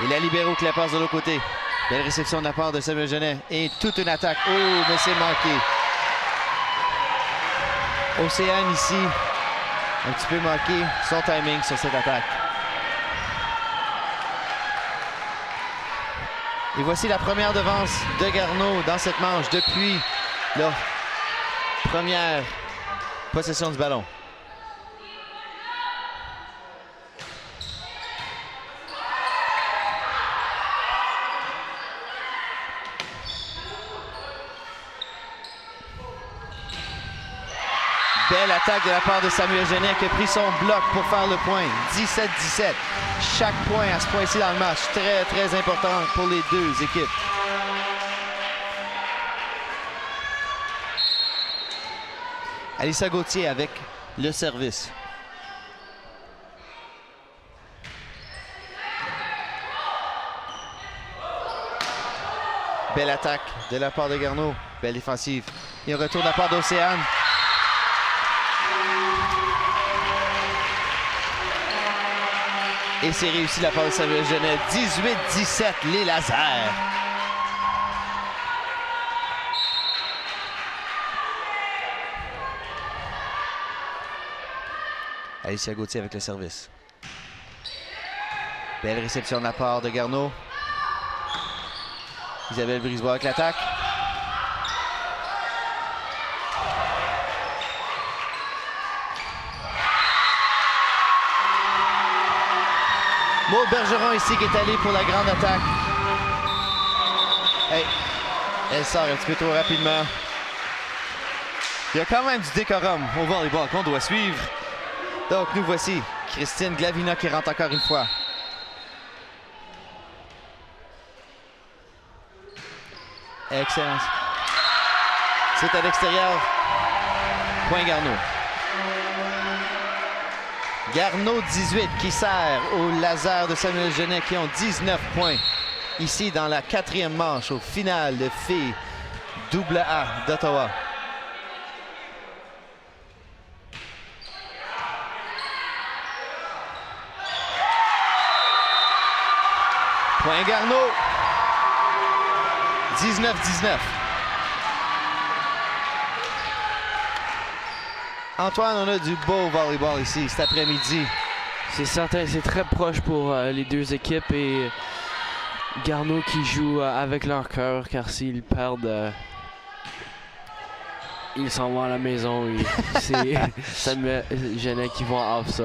Et la libéro qui la passe de l'autre côté. Belle réception de la part de Samuel Genet. Et toute une attaque. Oh, mais c'est manqué. Océane ici, un petit peu manqué son timing sur cette attaque. Et voici la première devance de Garneau dans cette manche depuis la première possession du ballon. Belle attaque de la part de Samuel Genet qui a pris son bloc pour faire le point. 17-17. Chaque point à ce point-ci dans le match, très, très important pour les deux équipes. Alissa Gauthier avec le service. Belle attaque de la part de Garneau. Belle défensive. Et un retour de la part d'Océane. Et c'est réussi de la part de Samuel Genet. 18-17, les Lasers. Alicia Gauthier avec le service. Belle réception de la part de Garneau. Isabelle Brisebois avec l'attaque. Maud Bergeron ici qui est allée pour la grande attaque. Hey, elle sort un petit peu trop rapidement. Il y a quand même du décorum au volleyball qu'on doit suivre. Donc nous voici Christine Glavina qui rentre encore une fois. Excellent. C'est à l'extérieur. Point Garneau. Garneau 18 qui sert au laser de Samuel Genet qui ont 19 points. Ici dans la 4e manche au final de filles AA d'Ottawa. Point Garneau. 19-19. Antoine, on a du beau volleyball ici cet après-midi. C'est certain, c'est très proche pour les deux équipes et Garneau qui joue avec leur cœur car s'ils perdent, ils s'en vont à la maison. C'est Samuel Genet qui vont off ça.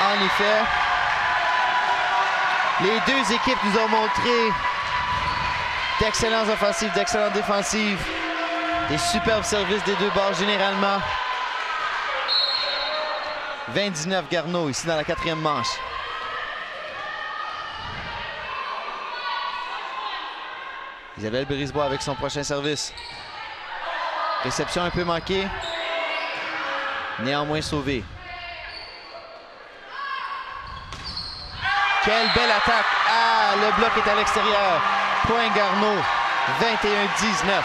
En effet, les deux équipes nous ont montré d'excellentes offensives, d'excellentes défensives, des superbes services des deux bords généralement. 20-19 Garneau ici dans la 4e manche. Isabelle Brisebois avec son prochain service. Réception un peu manquée, néanmoins sauvée. Quelle belle attaque! Ah, le bloc est à l'extérieur. Point Garneau, 21-19.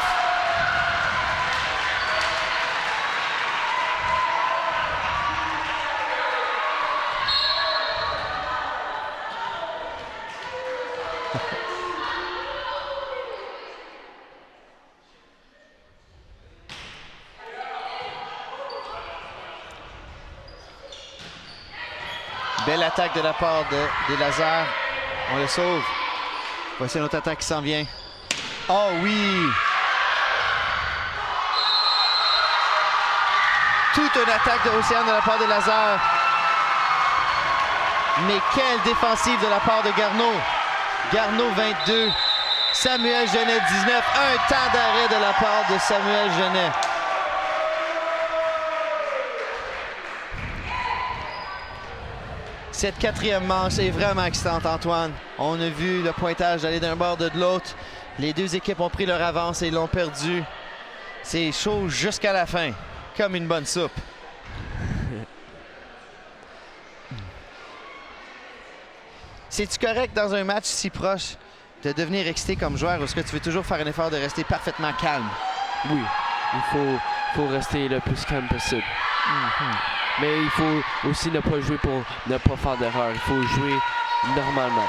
Belle attaque de la part des Lazars. On le sauve. Voici notre attaque qui s'en vient. Oh oui! Toute une attaque de Océane de la part des Lazars. Mais quelle défensive de la part de Garneau. Garneau 22. Samuel Genet 19. Un temps d'arrêt de la part de Samuel Genet. Cette 4e manche est vraiment excitante, Antoine. On a vu le pointage aller d'un bord de l'autre. Les deux équipes ont pris leur avance et l'ont perdu. C'est chaud jusqu'à la fin, comme une bonne soupe. C'est-tu correct dans un match si proche de devenir excité comme joueur ou est-ce que tu veux toujours faire un effort de rester parfaitement calme? Oui, il faut rester le plus calme possible. Mais il faut aussi ne pas jouer pour ne pas faire d'erreur. Il faut jouer normalement.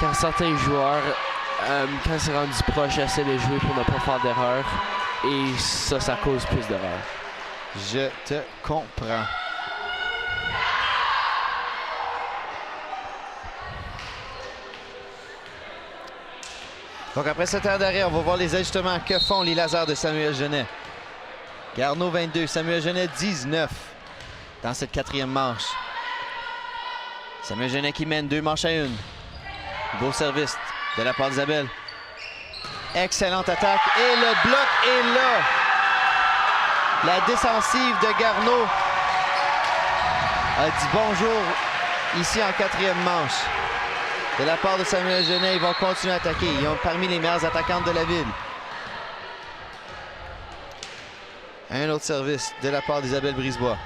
Car certains joueurs, quand c'est rendu proche, essaient de jouer pour ne pas faire d'erreur. Et ça cause plus d'erreurs. Je te comprends. Donc après cette heure d'arrêt, on va voir les ajustements que font les Lazars de Samuel Genet. Garneau 22, Samuel Genet 19 dans cette 4e manche. Samuel Genet qui mène 2 manches à 1. Beau service de la part d'Isabelle. Excellente attaque et le bloc est là. La défensive de Garneau a dit bonjour ici en 4e manche. De la part de Samuel Genet, ils vont continuer à attaquer. Ils ont parmi les meilleures attaquantes de la ville. Un autre service de la part d'Isabelle Brisebois.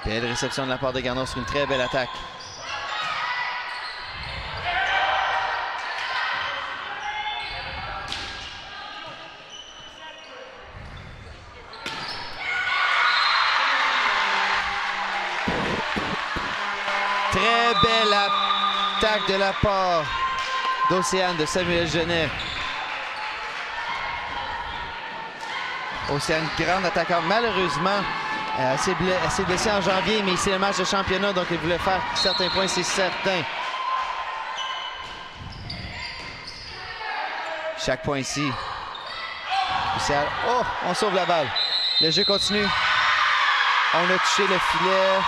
Belle réception de la part de Garneau sur une très belle attaque. Très belle attaque de la part d'Océane de Samuel Genet. Océane, grande attaquante. Malheureusement, elle s'est blessée en janvier, mais c'est le match de championnat, donc elle voulait faire certains points, c'est certain. Chaque point ici. Oh, on sauve la balle. Le jeu continue. On a touché le filet.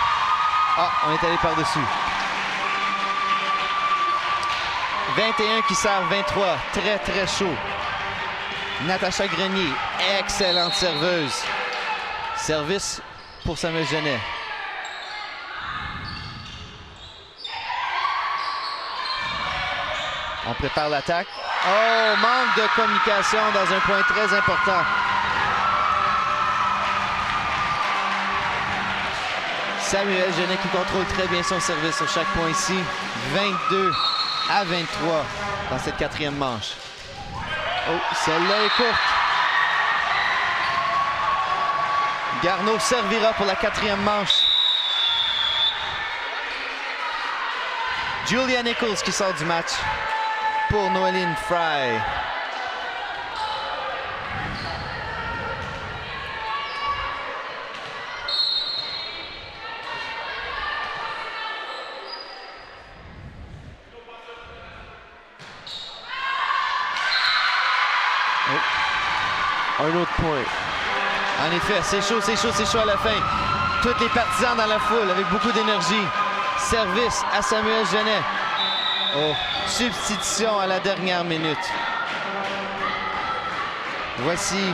Ah, on est allé par-dessus. 21 qui sert 23. Très, très chaud. Natacha Grenier, excellente serveuse. Service pour Samuel Genet. On prépare l'attaque. Oh, manque de communication dans un point très important. Samuel Genet qui contrôle très bien son service sur chaque point ici. 22 à 23 dans cette quatrième manche. Oh, celle-là est courte. Garneau servira pour la quatrième manche. Julia Nichols qui sort du match pour Noéline Fry. Un autre point. En effet, c'est chaud, c'est chaud, c'est chaud à la fin. Tous les partisans dans la foule avec beaucoup d'énergie. Service à Samuel Genet. Oh, substitution à la dernière minute. Voici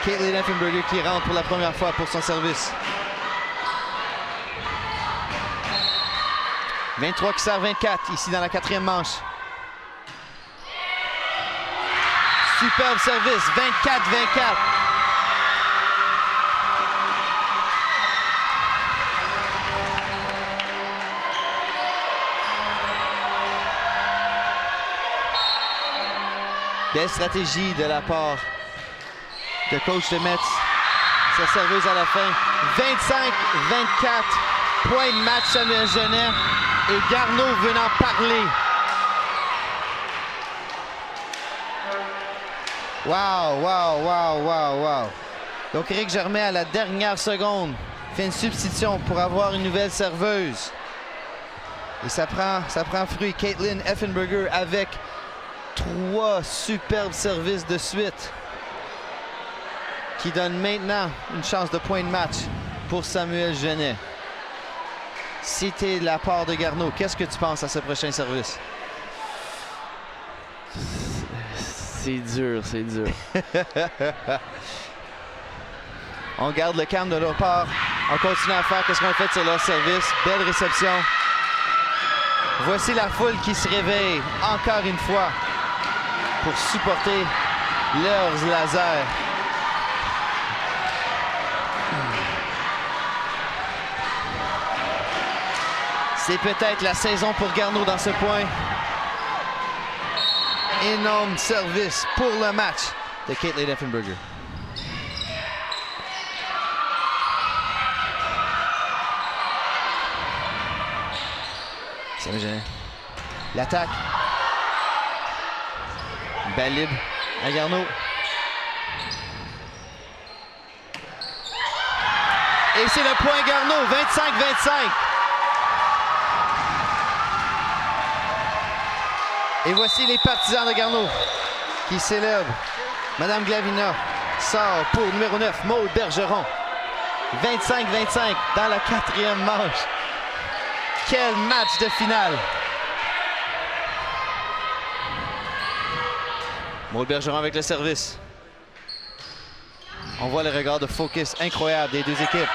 Caitlin Effenberger qui rentre pour la première fois pour son service. 23 qui sert 24 ici dans la quatrième manche. Superbe service, 24-24. Belle stratégie de la part de coach de Metz. Sa serveuse à la fin. 25-24. Point de match Samuel Genet. Et Garneau venant parler. Wow, wow, wow, wow, wow. Donc Éric Germain à la dernière seconde fait une substitution pour avoir une nouvelle serveuse. Et ça prend fruit. Caitlin Effenberger avec 3 superbes services de suite qui donnent maintenant une chance de point de match pour Samuel Genet. Si t'es de la part de Garneau, qu'est-ce que tu penses à ce prochain service? C'est dur, c'est dur. On garde le calme de leur part. On continue à faire ce qu'on a fait sur leur service. Belle réception. Voici la foule qui se réveille encore une fois pour supporter leurs lasers. C'est peut-être la saison pour Garneau dans ce point. Énorme service pour le match de Caitlin Effenberger. Samuel Genet. L'attaque. Balle libre à Garneau. Et c'est le point Garneau, 25-25. Et voici les partisans de Garneau qui célèbrent. Madame Glavina sort pour numéro 9, Maude Bergeron. 25-25 dans la quatrième manche. Quel match de finale! Maude Bergeron avec le service. On voit le regard de focus incroyable des deux équipes.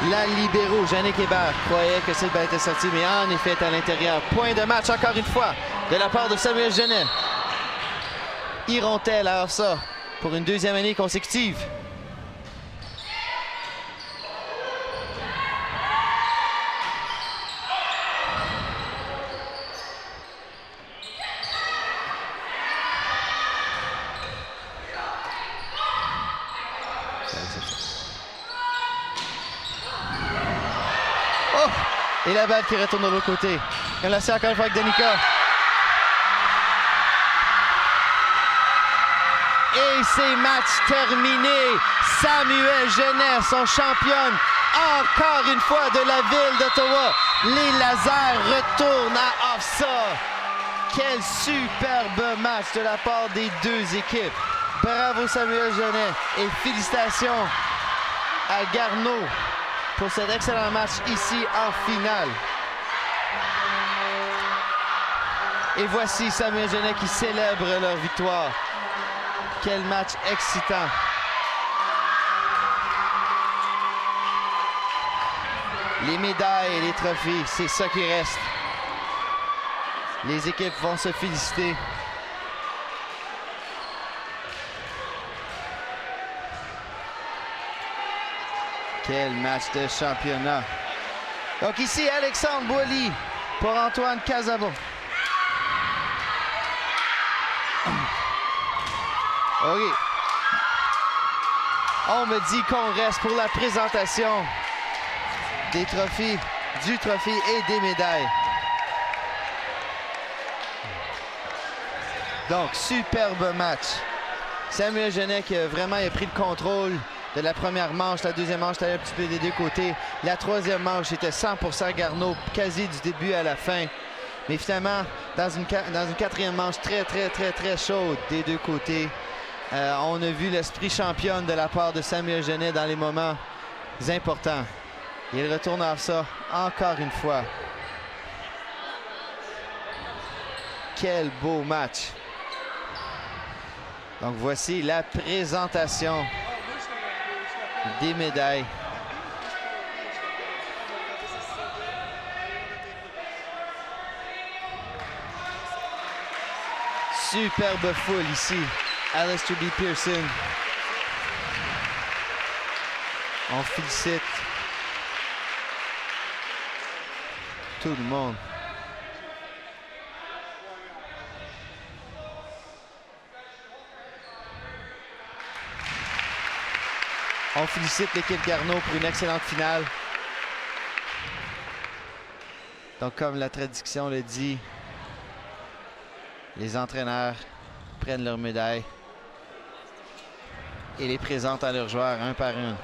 La libéraux, Jannick Hébert, croyait que cette balle était sortie, mais en effet, est à l'intérieur. Point de match, encore une fois, de la part de Samuel Genet. Iront-elles à ça pour une deuxième année consécutive? Oh! Et la balle qui retourne de l'autre côté. On la sert encore une fois avec Danica. Et c'est match terminé. Samuel Genet, son championne, encore une fois de la ville d'Ottawa. Les Lasers retournent à OFSA. Quel superbe match de la part des deux équipes. Bravo Samuel Genet et félicitations à Garneau pour cet excellent match ici en finale. Et voici Samuel Genet qui célèbre leur victoire. Quel match excitant. Les médailles et les trophées, c'est ça qui reste. Les équipes vont se féliciter. Quel match de championnat. Donc ici, Alexandre Boily pour Antoine Casabon. OK. On me dit qu'on reste pour la présentation des trophées, du trophée et des médailles. Donc, superbe match. Samuel Genet qui a vraiment pris le contrôle de la première manche. La deuxième manche était un petit peu des deux côtés. La troisième manche était 100% Garneau, quasi du début à la fin. Mais finalement, dans une quatrième manche très chaude des deux côtés. On a vu l'esprit championne de la part de Samuel Genet dans les moments importants. Il retourne à ça encore une fois. Quel beau match. Donc voici la présentation des médailles. Superbe foule ici. Alistair B. Pearson. On félicite tout le monde. On félicite l'équipe Garneau pour une excellente finale. Donc, comme la traduction le dit, les entraîneurs prennent leurs médailles et les présentent à leurs joueurs un par un.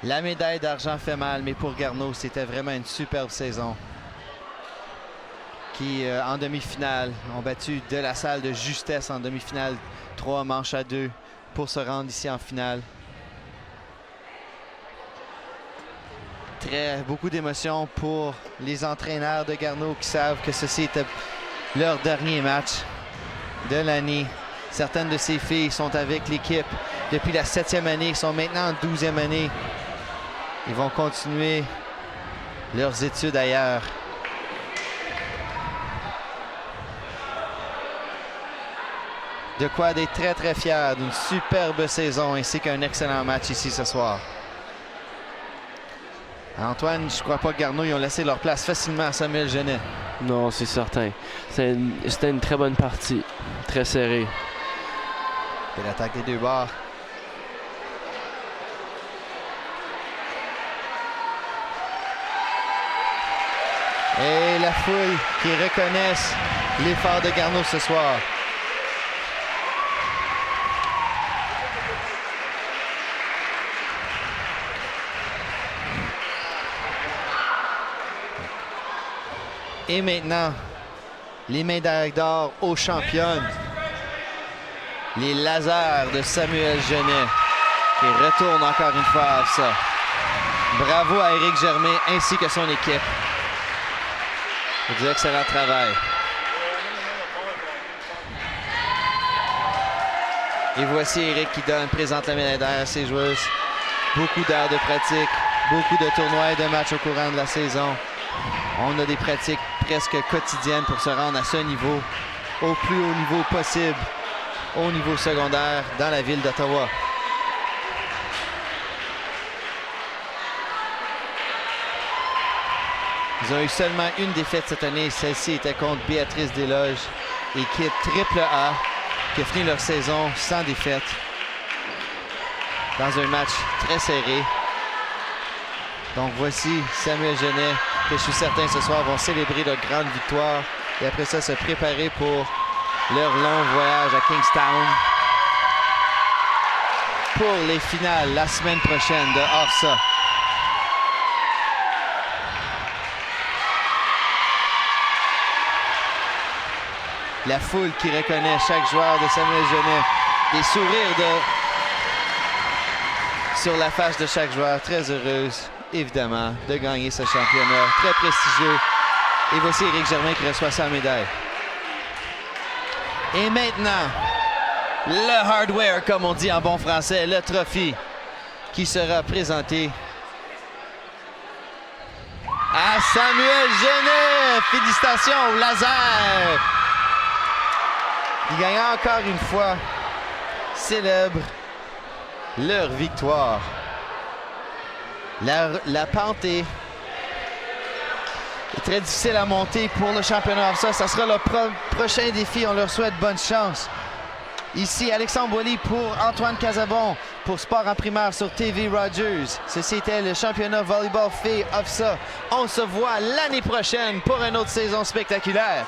La médaille d'argent fait mal, mais pour Garneau, c'était vraiment une superbe saison. Qui, en demi-finale, ont battu De La Salle de justesse en demi-finale, 3-2 pour se rendre ici en finale. Beaucoup d'émotions pour les entraîneurs de Garneau qui savent que ceci était leur dernier match de l'année. Certaines de ces filles sont avec l'équipe depuis la 7e année, ils sont maintenant en 12e année. Ils vont continuer leurs études ailleurs. De quoi d'être très fiers d'une superbe saison ainsi qu'un excellent match ici ce soir. Antoine, je crois pas que Garneau ils ont laissé leur place facilement à Samuel Genet. Non, c'est certain. C'était une très bonne partie, très serrée. Et l'attaque des deux bords. Et la foule qui reconnaissent l'effort de Garneau ce soir. Et maintenant, les médailles d'or aux championnes. Les lasers de Samuel Genet qui retournent encore une fois à ça. Bravo à Éric Germain ainsi que son équipe. Du excellent travail. Et voici Éric qui présente la médaille d'or à ses joueuses. Beaucoup d'heures de pratique, beaucoup de tournois et de matchs au courant de la saison. On a des pratiques presque quotidiennes pour se rendre à ce niveau, au plus haut niveau possible, au niveau secondaire dans la ville d'Ottawa. Ils ont eu seulement une défaite cette année. Celle-ci était contre Béatrice Desloges, équipe AAA, qui a fini leur saison sans défaite. dans un match très serré. Donc voici Samuel Genet, que je suis certain ce soir vont célébrer leur grande victoire et après ça se préparer pour leur long voyage à Kingstown pour les finales la semaine prochaine de OFSAA. La foule qui reconnaît chaque joueur de Samuel Genet. Des sourires sur la face de chaque joueur. Très heureuse, évidemment, de gagner ce championnat. Très prestigieux. Et voici Éric Germain qui reçoit sa médaille. Et maintenant, le hardware, comme on dit en bon français, le trophée qui sera présenté à Samuel Genet. Félicitations au laser. Qui gagne encore une fois, célèbre leur victoire. La pente est très difficile à monter pour le championnat OFSAA. Ça sera le prochain défi. On leur souhaite bonne chance. Ici, Alexandre Boily pour Antoine Casabon pour Sport en primaire sur TV Rogers. Ceci était le championnat volleyball filles OFSAA. On se voit l'année prochaine pour une autre saison spectaculaire.